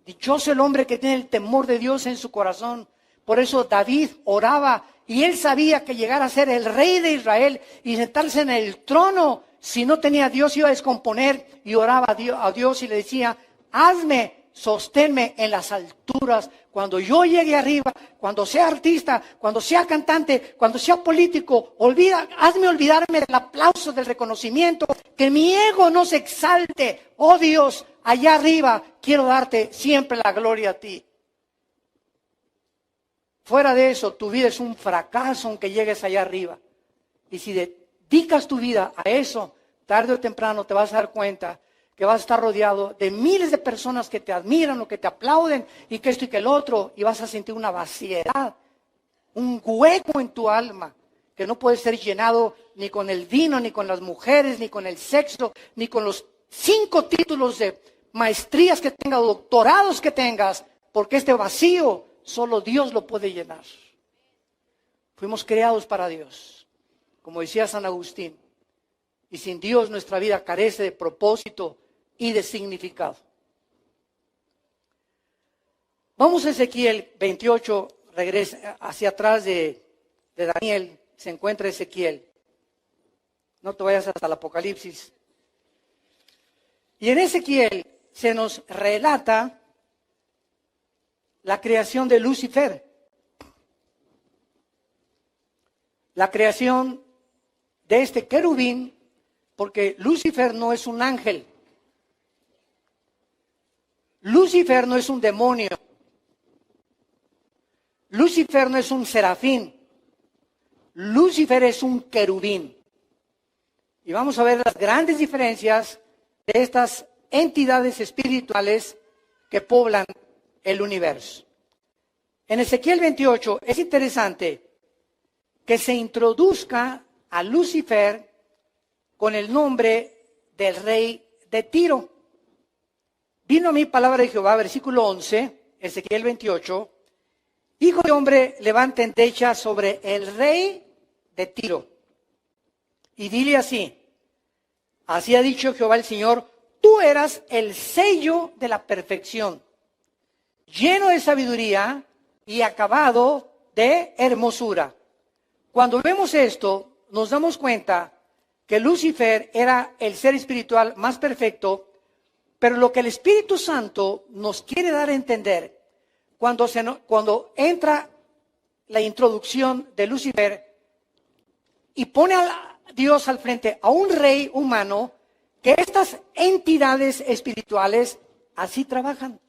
Dichoso el hombre que tiene el temor de Dios en su corazón. Por eso David oraba y él sabía que llegar a ser el rey de Israel y sentarse en el trono, si no tenía a Dios, iba a descomponer, y oraba a Dios y le decía, sosténme en las alturas. Cuando yo llegue arriba, cuando sea artista, cuando sea cantante, cuando sea político, hazme olvidarme del aplauso, del reconocimiento, que mi ego no se exalte. Oh Dios, allá arriba quiero darte siempre la gloria a ti. Fuera de eso, tu vida es un fracaso aunque llegues allá arriba. Y si dedicas tu vida a eso, tarde o temprano te vas a dar cuenta que vas a estar rodeado de miles de personas que te admiran o que te aplauden y que esto y que el otro, y vas a sentir una vaciedad, un hueco en tu alma que no puede ser llenado ni con el vino, ni con las mujeres, ni con el sexo, ni con los 5 títulos de maestrías que tengas, doctorados que tengas, porque este vacío solo Dios lo puede llenar. Fuimos creados para Dios, como decía San Agustín. Y sin Dios nuestra vida carece de propósito y de significado. Vamos a Ezequiel 28, regresa hacia atrás de Daniel, se encuentra Ezequiel. No te vayas hasta el Apocalipsis. Y en Ezequiel se nos relata la creación de Lucifer. La creación de este querubín, porque Lucifer no es un ángel. Lucifer no es un demonio. Lucifer no es un serafín. Lucifer es un querubín. Y vamos a ver las grandes diferencias de estas entidades espirituales que poblan el universo. En Ezequiel 28 es interesante que se introduzca a Lucifer con el nombre del rey de Tiro. Vino a mí palabra de Jehová, versículo 11, Ezequiel 28. Hijo de hombre, levanta endecha sobre el rey de Tiro. Y dile así, así ha dicho Jehová el Señor, tú eras el sello de la perfección, lleno de sabiduría y acabado de hermosura. Cuando vemos esto, nos damos cuenta que Lucifer era el ser espiritual más perfecto, pero lo que el Espíritu Santo nos quiere dar a entender, cuando entra la introducción de Lucifer y pone a Dios al frente a un rey humano, que estas entidades espirituales así trabajan.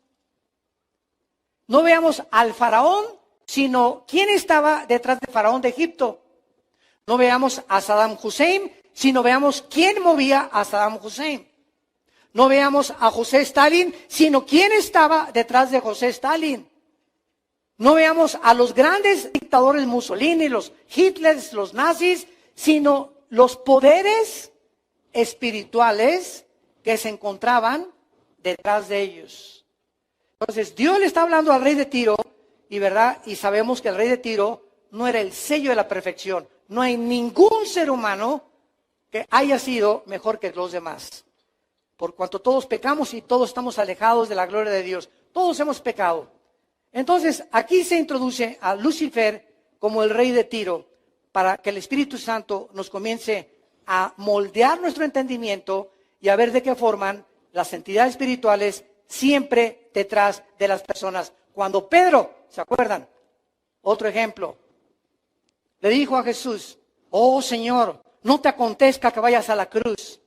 No veamos al faraón, sino quién estaba detrás de faraón de Egipto. No veamos a Saddam Hussein, sino veamos quién movía a Saddam Hussein. No veamos a José Stalin, sino quién estaba detrás de José Stalin. No veamos a los grandes dictadores Mussolini, los Hitlers, los nazis, sino los poderes espirituales que se encontraban detrás de ellos. Entonces, Dios le está hablando al rey de Tiro, y sabemos que el rey de Tiro no era el sello de la perfección. No hay ningún ser humano que haya sido mejor que los demás. Por cuanto todos pecamos y todos estamos alejados de la gloria de Dios. Todos hemos pecado. Entonces, aquí se introduce a Lucifer como el rey de Tiro, para que el Espíritu Santo nos comience a moldear nuestro entendimiento y a ver de qué forman las entidades espirituales siempre detrás de las personas. Cuando Pedro, ¿se acuerdan? Otro ejemplo, le dijo a Jesús, oh Señor, no te acontezca que vayas a la cruz.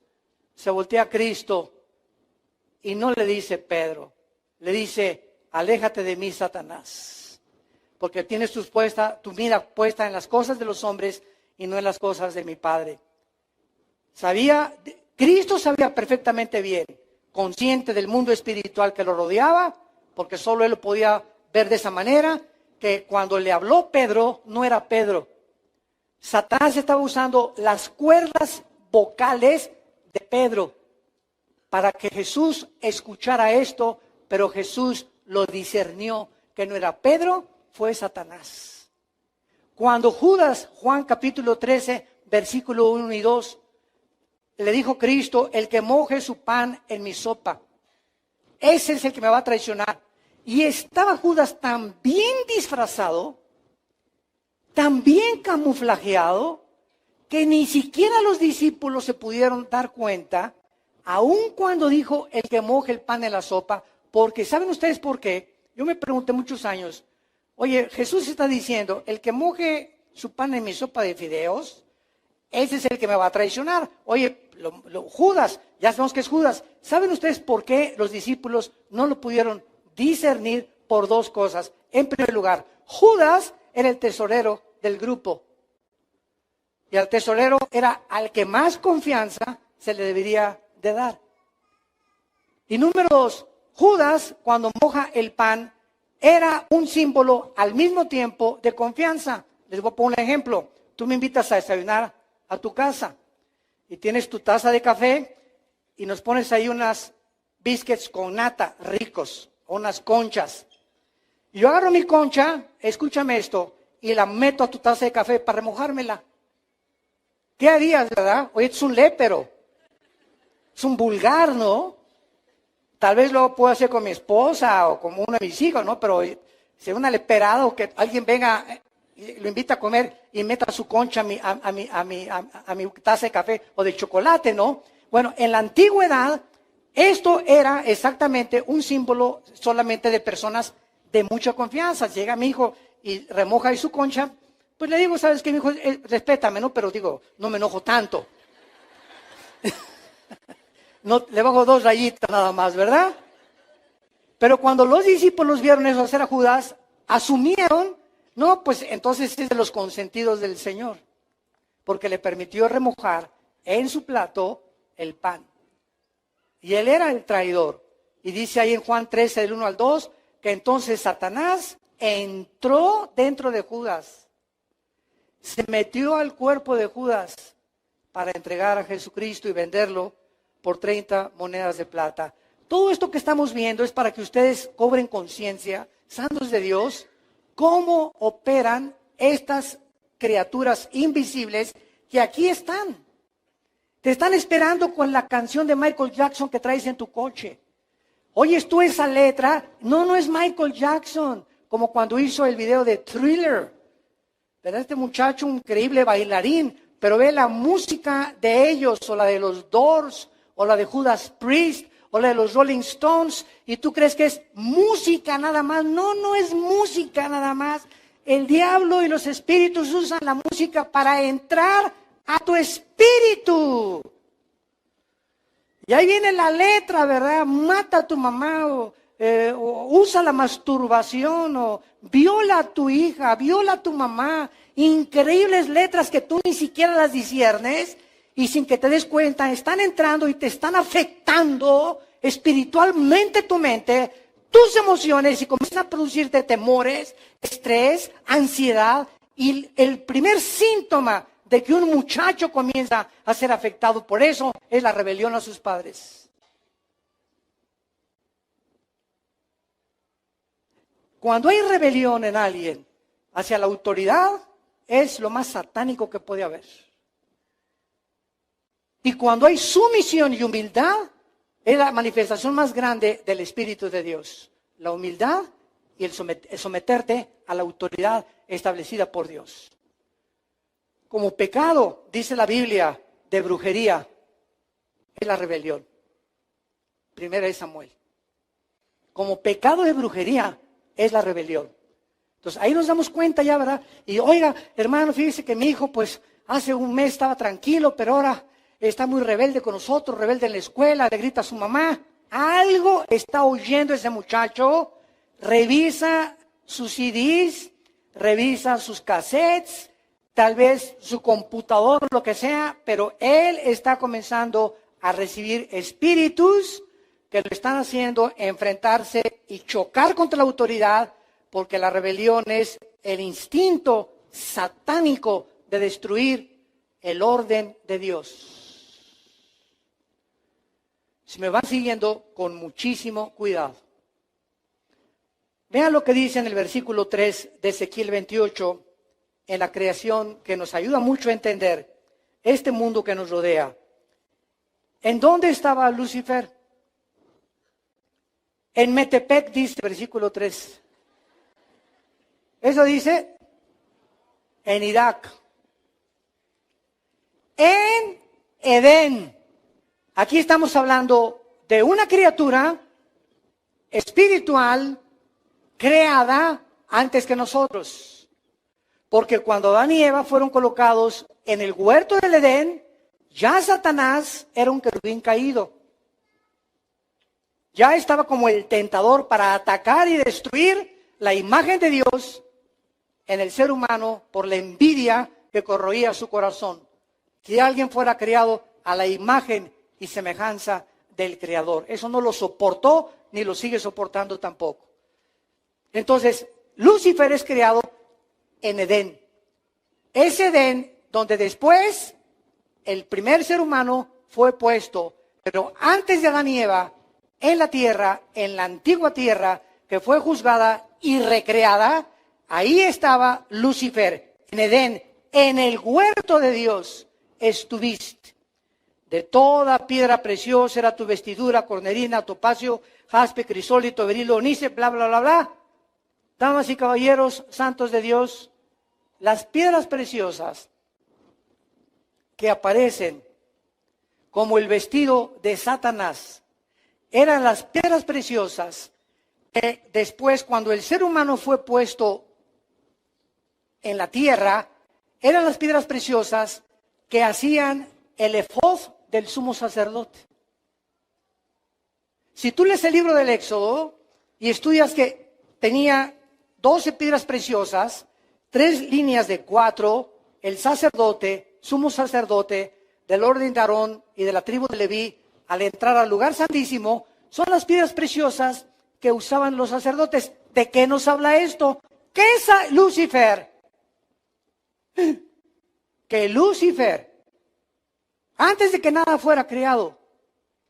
Se voltea a Cristo y no le dice Pedro, le dice, aléjate de mí, Satanás, porque tienes tu mira puesta en las cosas de los hombres y no en las cosas de mi Padre. Cristo sabía perfectamente bien, consciente del mundo espiritual que lo rodeaba, porque solo él lo podía ver de esa manera, que cuando le habló Pedro, no era Pedro. Satanás estaba usando las cuerdas vocales de Pedro para que Jesús escuchara esto, pero Jesús lo discernió, que no era Pedro, fue Satanás. Cuando Judas, Juan capítulo 13, versículo 1 y 2, le dijo Cristo, el que moje su pan en mi sopa, ese es el que me va a traicionar. Y estaba Judas tan bien disfrazado, tan bien camuflajeado, que ni siquiera los discípulos se pudieron dar cuenta, aun cuando dijo el que moje el pan en la sopa, porque ¿saben ustedes por qué? Yo me pregunté muchos años, oye, Jesús está diciendo, el que moje su pan en mi sopa de fideos, ese es el que me va a traicionar. Oye, Judas, ya sabemos que es Judas. ¿Saben ustedes por qué los discípulos no lo pudieron discernir? Por dos cosas. En primer lugar, Judas era el tesorero del grupo. Y al tesorero era al que más confianza se le debería de dar. Y número dos, Judas, cuando moja el pan, era un símbolo al mismo tiempo de confianza. Les voy a poner un ejemplo. Tú me invitas a desayunar a tu casa y tienes tu taza de café y nos pones ahí unas biscuits con nata ricos, o unas conchas. Y yo agarro mi concha, escúchame esto, y la meto a tu taza de café para remojármela. ¿Qué harías, verdad? Oye, es un lépero, es un vulgar, ¿no? Tal vez lo puedo hacer con mi esposa o con uno de mis hijos, ¿no? Pero si es una leperada o que alguien venga, lo invita a comer y meta su concha a mi taza de café o de chocolate, ¿no? Bueno, en la antigüedad, esto era exactamente un símbolo solamente de personas de mucha confianza. Llega mi hijo y remoja ahí su concha, pues le digo, ¿sabes qué, mi hijo? Respétame, ¿no? Pero digo, no me enojo tanto. No, le bajo 2 rayitas nada más, ¿verdad? Pero cuando los discípulos vieron eso hacer a Judas, asumieron, no, pues entonces es de los consentidos del Señor. porque le permitió remojar en su plato el pan. Y él era el traidor. Y dice ahí en Juan 13, del 1 al 2, que entonces Satanás entró dentro de Judas. Se metió al cuerpo de Judas para entregar a Jesucristo y venderlo por 30 monedas de plata. Todo esto que estamos viendo es para que ustedes cobren conciencia, santos de Dios, cómo operan estas criaturas invisibles que aquí están. Te están esperando con la canción de Michael Jackson que traes en tu coche. Oyes tú esa letra, no es Michael Jackson, como cuando hizo el video de Thriller. ¿Verdad? Este muchacho, un increíble bailarín, pero ve la música de ellos, o la de los Doors, o la de Judas Priest, o la de los Rolling Stones, y tú crees que es música nada más. No es música nada más. El diablo y los espíritus usan la música para entrar a tu espíritu. Y ahí viene la letra, ¿verdad? Mata a tu mamá, o usa la masturbación, o viola a tu hija, viola a tu mamá. Increíbles letras que tú ni siquiera las disciernes, y sin que te des cuenta, están entrando y te están afectando espiritualmente tu mente, tus emociones, y comienzan a producirte temores, estrés, ansiedad. Y el primer síntoma de que un muchacho comienza a ser afectado por eso es la rebelión a sus padres. Cuando hay rebelión en alguien hacia la autoridad, es lo más satánico que puede haber. Y cuando hay sumisión y humildad, es la manifestación más grande del Espíritu de Dios. La humildad y el someterte a la autoridad establecida por Dios. Como pecado, dice la Biblia, de brujería, es la rebelión. Primera de Samuel. Como pecado de brujería, es la rebelión. Entonces, ahí nos damos cuenta ya, ¿verdad? Y oiga, hermano, fíjese que mi hijo, pues, hace un mes estaba tranquilo, pero ahora está muy rebelde con nosotros, rebelde en la escuela, le grita a su mamá. Algo está oyendo ese muchacho. Revisa sus CDs, revisa sus cassettes, tal vez su computador, lo que sea, pero él está comenzando a recibir espíritus que lo están haciendo enfrentarse y chocar contra la autoridad, porque la rebelión es el instinto satánico de destruir el orden de Dios. Si me van siguiendo, con muchísimo cuidado. Vean lo que dice en el versículo 3 de Ezequiel 28, en la creación, que nos ayuda mucho a entender este mundo que nos rodea. ¿En dónde estaba Lucifer? En Metepec, dice versículo 3. Eso dice en Irak. En Edén. Aquí estamos hablando de una criatura espiritual creada antes que nosotros. Porque cuando Adán y Eva fueron colocados en el huerto del Edén, ya Satanás era un querubín caído. Ya estaba como el tentador para atacar y destruir la imagen de Dios en el ser humano por la envidia que corroía su corazón. Si alguien fuera creado a la imagen y semejanza del Creador. Eso no lo soportó ni lo sigue soportando tampoco. Entonces, Lucifer es creado en Edén. Es Edén donde después el primer ser humano fue puesto, pero antes de Adán y Eva, en la tierra, en la antigua tierra, que fue juzgada y recreada, ahí estaba Lucifer, en Edén, en el huerto de Dios estuviste. De toda piedra preciosa era tu vestidura, cornerina, topacio, jaspe, crisólito, berilo, onice, bla, bla, bla, bla. Damas y caballeros, santos de Dios, las piedras preciosas que aparecen como el vestido de Satanás, eran las piedras preciosas que después, cuando el ser humano fue puesto en la tierra, eran las piedras preciosas que hacían el efod del sumo sacerdote. Si tú lees el libro del Éxodo y estudias que tenía 12 piedras preciosas, 3 líneas de 4, el sacerdote sumo sacerdote del orden de Aarón y de la tribu de Leví, al entrar al lugar santísimo, son las piedras preciosas que usaban los sacerdotes. ¿De qué nos habla esto? ¿Qué es Lucifer? Que Lucifer, antes de que nada fuera creado,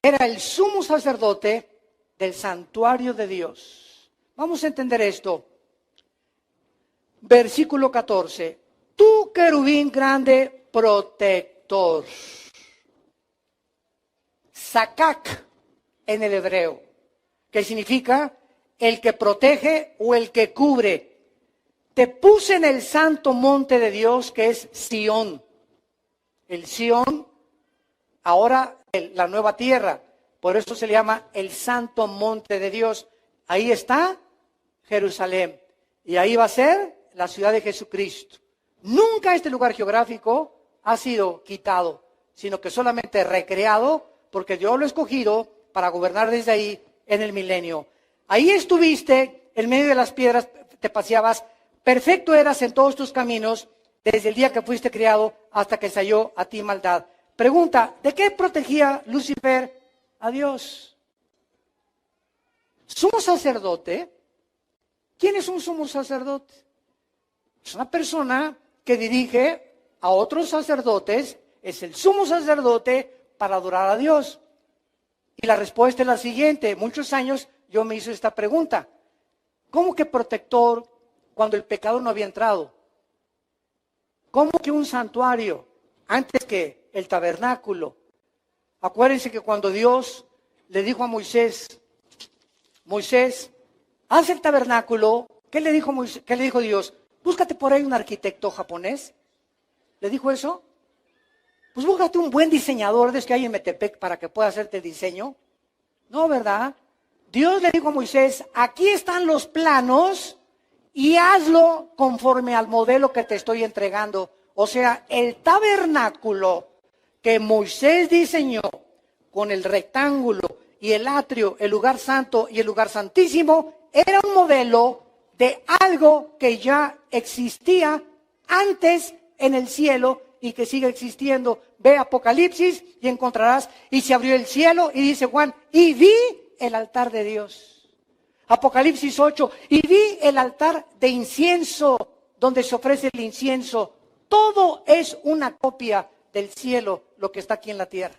era el sumo sacerdote del santuario de Dios. Vamos a entender esto. Versículo 14. Tú, querubín grande, protector. Sakak en el hebreo, que significa el que protege o el que cubre. Te puse en el santo monte de Dios, que es Sión. El Sión, ahora la nueva tierra. Por eso se le llama el santo monte de Dios. Ahí está Jerusalén. Y ahí va a ser la ciudad de Jesucristo. Nunca este lugar geográfico ha sido quitado, sino que solamente recreado, porque Dios lo ha escogido para gobernar desde ahí en el milenio. Ahí estuviste, en medio de las piedras te paseabas, perfecto eras en todos tus caminos, desde el día que fuiste criado hasta que se halló a ti maldad. Pregunta, ¿de qué protegía Lucifer a Dios? ¿Sumo sacerdote? ¿Quién es un sumo sacerdote? Es una persona que dirige a otros sacerdotes, es el sumo sacerdote para adorar a Dios. Y la respuesta es la siguiente. Muchos años yo me hice esta pregunta. ¿Cómo que protector cuando el pecado no había entrado? ¿Cómo que un santuario antes que el tabernáculo? Acuérdense que cuando Dios le dijo a Moisés, haz el tabernáculo, ¿qué le dijo Moisés? ¿Qué le dijo Dios? Búscate por ahí un arquitecto japonés. ¿Le dijo eso? Pues búscate un buen diseñador de los que hay en Metepec para que pueda hacerte el diseño. No, ¿verdad? Dios le dijo a Moisés, aquí están los planos y hazlo conforme al modelo que te estoy entregando. O sea, el tabernáculo que Moisés diseñó con el rectángulo y el atrio, el lugar santo y el lugar santísimo, era un modelo de algo que ya existía antes en el cielo y que sigue existiendo. Ve Apocalipsis y encontrarás, y se abrió el cielo y dice Juan, y vi el altar de Dios. Apocalipsis 8, y vi el altar de incienso, donde se ofrece el incienso. Todo es una copia del cielo, lo que está aquí en la tierra.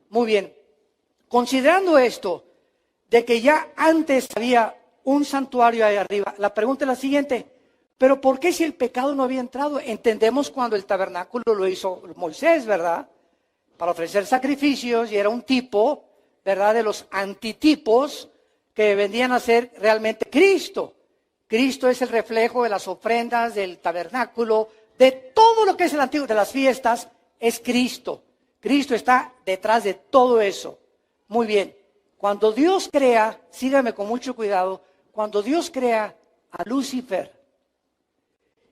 Muy bien, considerando esto, de que ya antes había un santuario ahí arriba, la pregunta es la siguiente, ¿pero por qué si el pecado no había entrado? Entendemos cuando el tabernáculo lo hizo Moisés, ¿verdad? Para ofrecer sacrificios, y era un tipo, ¿verdad?, de los antitipos que vendían a ser realmente Cristo. Cristo es el reflejo de las ofrendas, del tabernáculo, de todo lo que es el antiguo, de las fiestas, es Cristo. Cristo está detrás de todo eso. Muy bien, cuando Dios crea, sígame con mucho cuidado, cuando Dios crea a Lucifer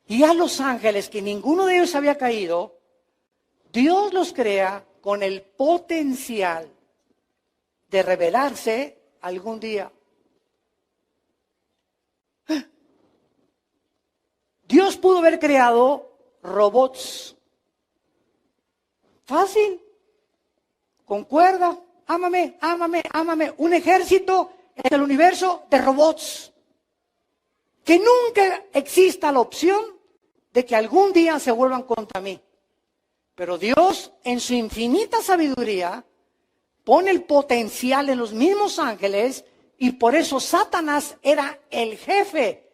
y a los ángeles, que ninguno de ellos había caído, Dios los crea con el potencial de revelarse algún día. Dios pudo haber creado robots. Fácil. Con cuerda. Ámame, ámame, ámame. Un ejército en el universo de robots. Que nunca exista la opción de que algún día se vuelvan contra mí. Pero Dios, en su infinita sabiduría, pone el potencial en los mismos ángeles, y por eso Satanás era el jefe,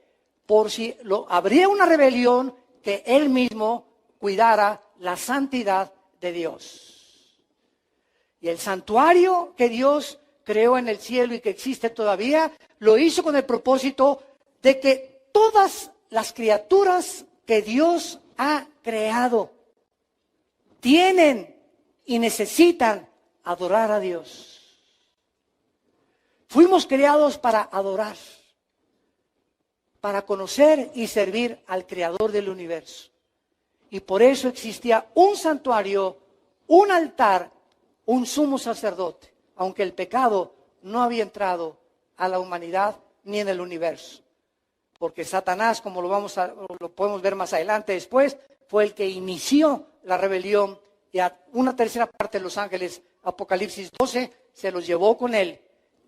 por si habría una rebelión, que él mismo cuidara la santidad de Dios. Y el santuario que Dios creó en el cielo y que existe todavía, lo hizo con el propósito de que todas las criaturas que Dios ha creado tienen y necesitan adorar a Dios. Fuimos creados para adorar, para conocer y servir al Creador del universo. Y por eso existía un santuario, un altar, un sumo sacerdote, aunque el pecado no había entrado a la humanidad ni en el universo. Porque Satanás, como lo podemos ver más adelante después, fue el que inició la rebelión y a una tercera parte de los ángeles, Apocalipsis 12, se los llevó con él.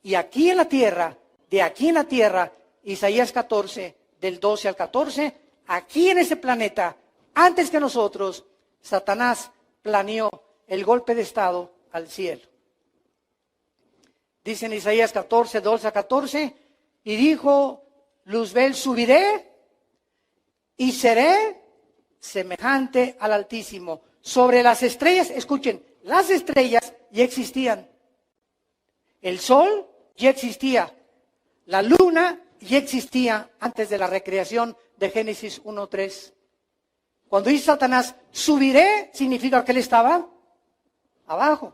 Y aquí en la tierra, de aquí en la tierra, Isaías 14, del 12 al 14, aquí en ese planeta, antes que nosotros, Satanás planeó el golpe de estado al cielo. Dice en Isaías 14, 12 a 14, y dijo Luzbel, subiré y seré semejante al Altísimo. Sobre las estrellas, escuchen, las estrellas ya existían. El sol ya existía. La luna ya existía antes de la recreación de Génesis 1:3. Cuando dice Satanás, subiré, significa que él estaba abajo.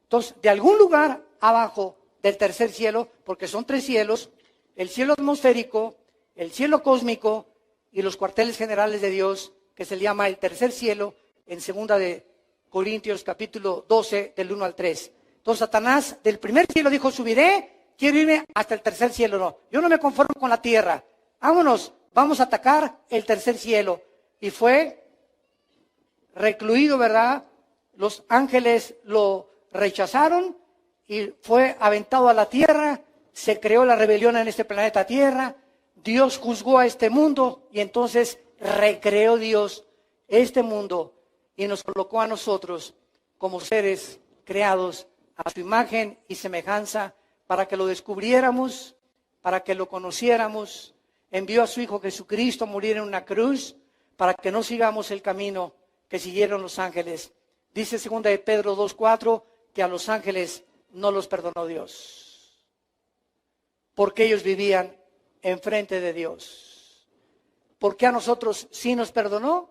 Entonces, de algún lugar abajo del tercer cielo, porque son 3 cielos, el cielo atmosférico, el cielo cósmico y los cuarteles generales de Dios, que se le llama el tercer cielo, en 2 de Corintios capítulo 12, del 1 al 3. Entonces Satanás del primer cielo dijo, subiré, quiero irme hasta el tercer cielo. No, yo no me conformo con la tierra. Vámonos, vamos a atacar el tercer cielo. Y fue recluido, ¿verdad? Los ángeles lo rechazaron y fue aventado a la tierra. Se creó la rebelión en este planeta Tierra. Dios juzgó a este mundo y entonces recreó Dios este mundo y nos colocó a nosotros como seres creados a su imagen y semejanza para que lo descubriéramos, para que lo conociéramos. Envió a su Hijo Jesucristo a morir en una cruz para que no sigamos el camino que siguieron los ángeles. Dice 2 de Pedro 2:4 que a los ángeles no los perdonó Dios, porque ellos vivían enfrente de Dios. ¿Por qué a nosotros sí nos perdonó?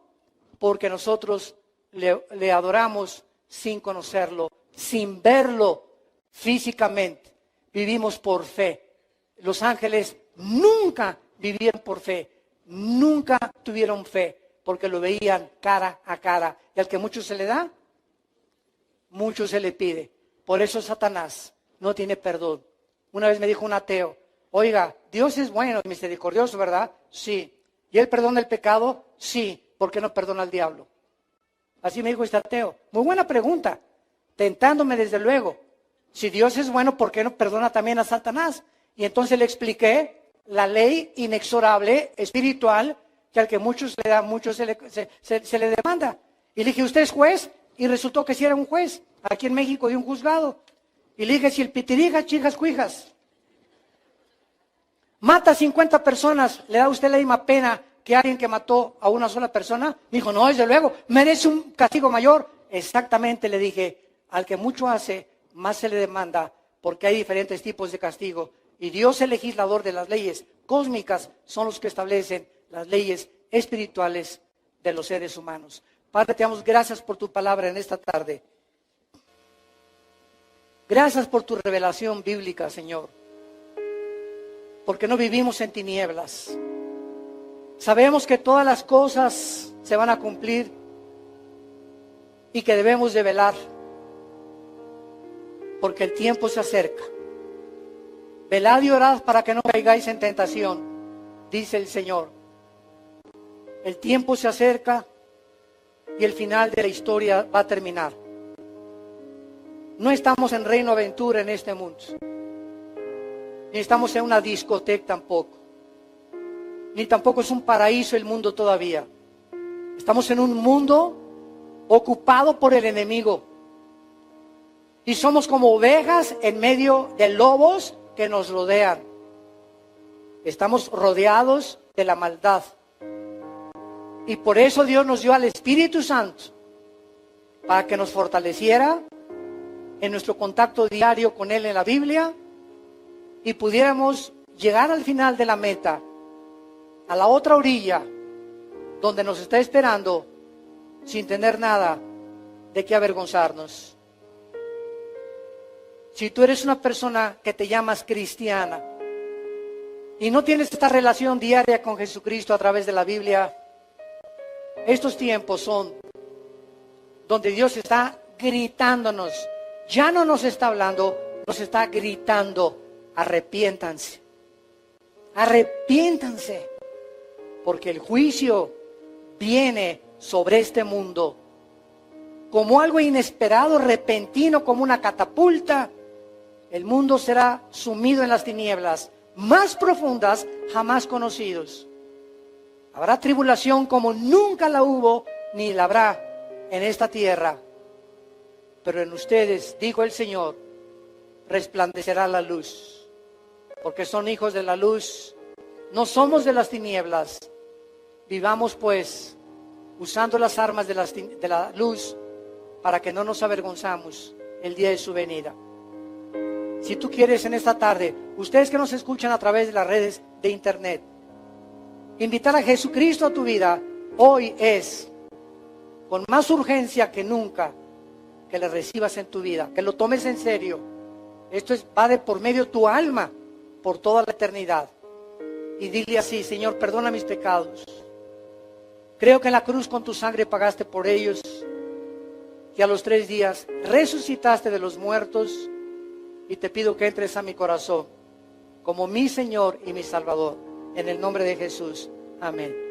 Porque nosotros le adoramos sin conocerlo, sin verlo físicamente. Vivimos por fe. Los ángeles nunca vivían por fe, nunca tuvieron fe, porque lo veían cara a cara. Y al que mucho se le da, mucho se le pide. Por eso Satanás no tiene perdón. Una vez me dijo un ateo, oiga, Dios es bueno y misericordioso, ¿verdad? Sí. ¿Y Él perdona el pecado? Sí. ¿Por qué no perdona al diablo? Así me dijo este ateo. Muy buena pregunta, tentándome desde luego. Si Dios es bueno, ¿por qué no perdona también a Satanás? Y entonces le expliqué la ley inexorable, espiritual, que al que muchos le da, muchos se le demanda. Y le dije, ¿usted es juez? Y resultó que sí era un juez, aquí en México, de un juzgado. Y le dije, si el pitirijas, chijas, cuijas, mata a 50 personas, ¿le da a usted la misma pena que alguien que mató a una sola persona? Me dijo, no, desde luego, merece un castigo mayor. Exactamente, le dije, al que mucho hace, más se le demanda, porque hay diferentes tipos de castigo. Y Dios, el legislador de las leyes cósmicas, son los que establecen las leyes espirituales de los seres humanos. Padre, te damos gracias por tu palabra en esta tarde. Gracias por tu revelación bíblica, Señor. Porque no vivimos en tinieblas. Sabemos que todas las cosas se van a cumplir y que debemos de velar. Porque el tiempo se acerca. Velad y orad para que no caigáis en tentación, dice el Señor. El tiempo se acerca y el final de la historia va a terminar. No estamos en Reino Aventura en este mundo. Ni estamos en una discoteca tampoco. Ni tampoco es un paraíso el mundo todavía. Estamos en un mundo ocupado por el enemigo. Y somos como ovejas en medio de lobos que nos rodean. Estamos rodeados de la maldad. Y por eso Dios nos dio al Espíritu Santo, para que nos fortaleciera en nuestro contacto diario con Él en la Biblia y pudiéramos llegar al final de la meta, a la otra orilla, donde nos está esperando, sin tener nada de qué avergonzarnos. Si tú eres una persona que te llamas cristiana y no tienes esta relación diaria con Jesucristo a través de la Biblia, estos tiempos son donde Dios está gritándonos. Ya no nos está hablando, nos está gritando, arrepiéntanse. Arrepiéntanse, porque el juicio viene sobre este mundo. Como algo inesperado, repentino, como una catapulta, el mundo será sumido en las tinieblas más profundas jamás conocidos. Habrá tribulación como nunca la hubo ni la habrá en esta tierra. Pero en ustedes, dijo el Señor, resplandecerá la luz. Porque son hijos de la luz, no somos de las tinieblas. Vivamos pues usando las armas de la luz para que no nos avergonzamos el día de su venida. Si tú quieres en esta tarde, ustedes que nos escuchan a través de las redes de internet, invitar a Jesucristo a tu vida, hoy es con más urgencia que nunca que le recibas en tu vida, que lo tomes en serio. Esto va de por medio de tu alma por toda la eternidad. Y dile así: Señor, perdona mis pecados. Creo que en la cruz con tu sangre pagaste por ellos, que a los 3 días resucitaste de los muertos, y te pido que entres a mi corazón como mi Señor y mi Salvador. En el nombre de Jesús. Amén.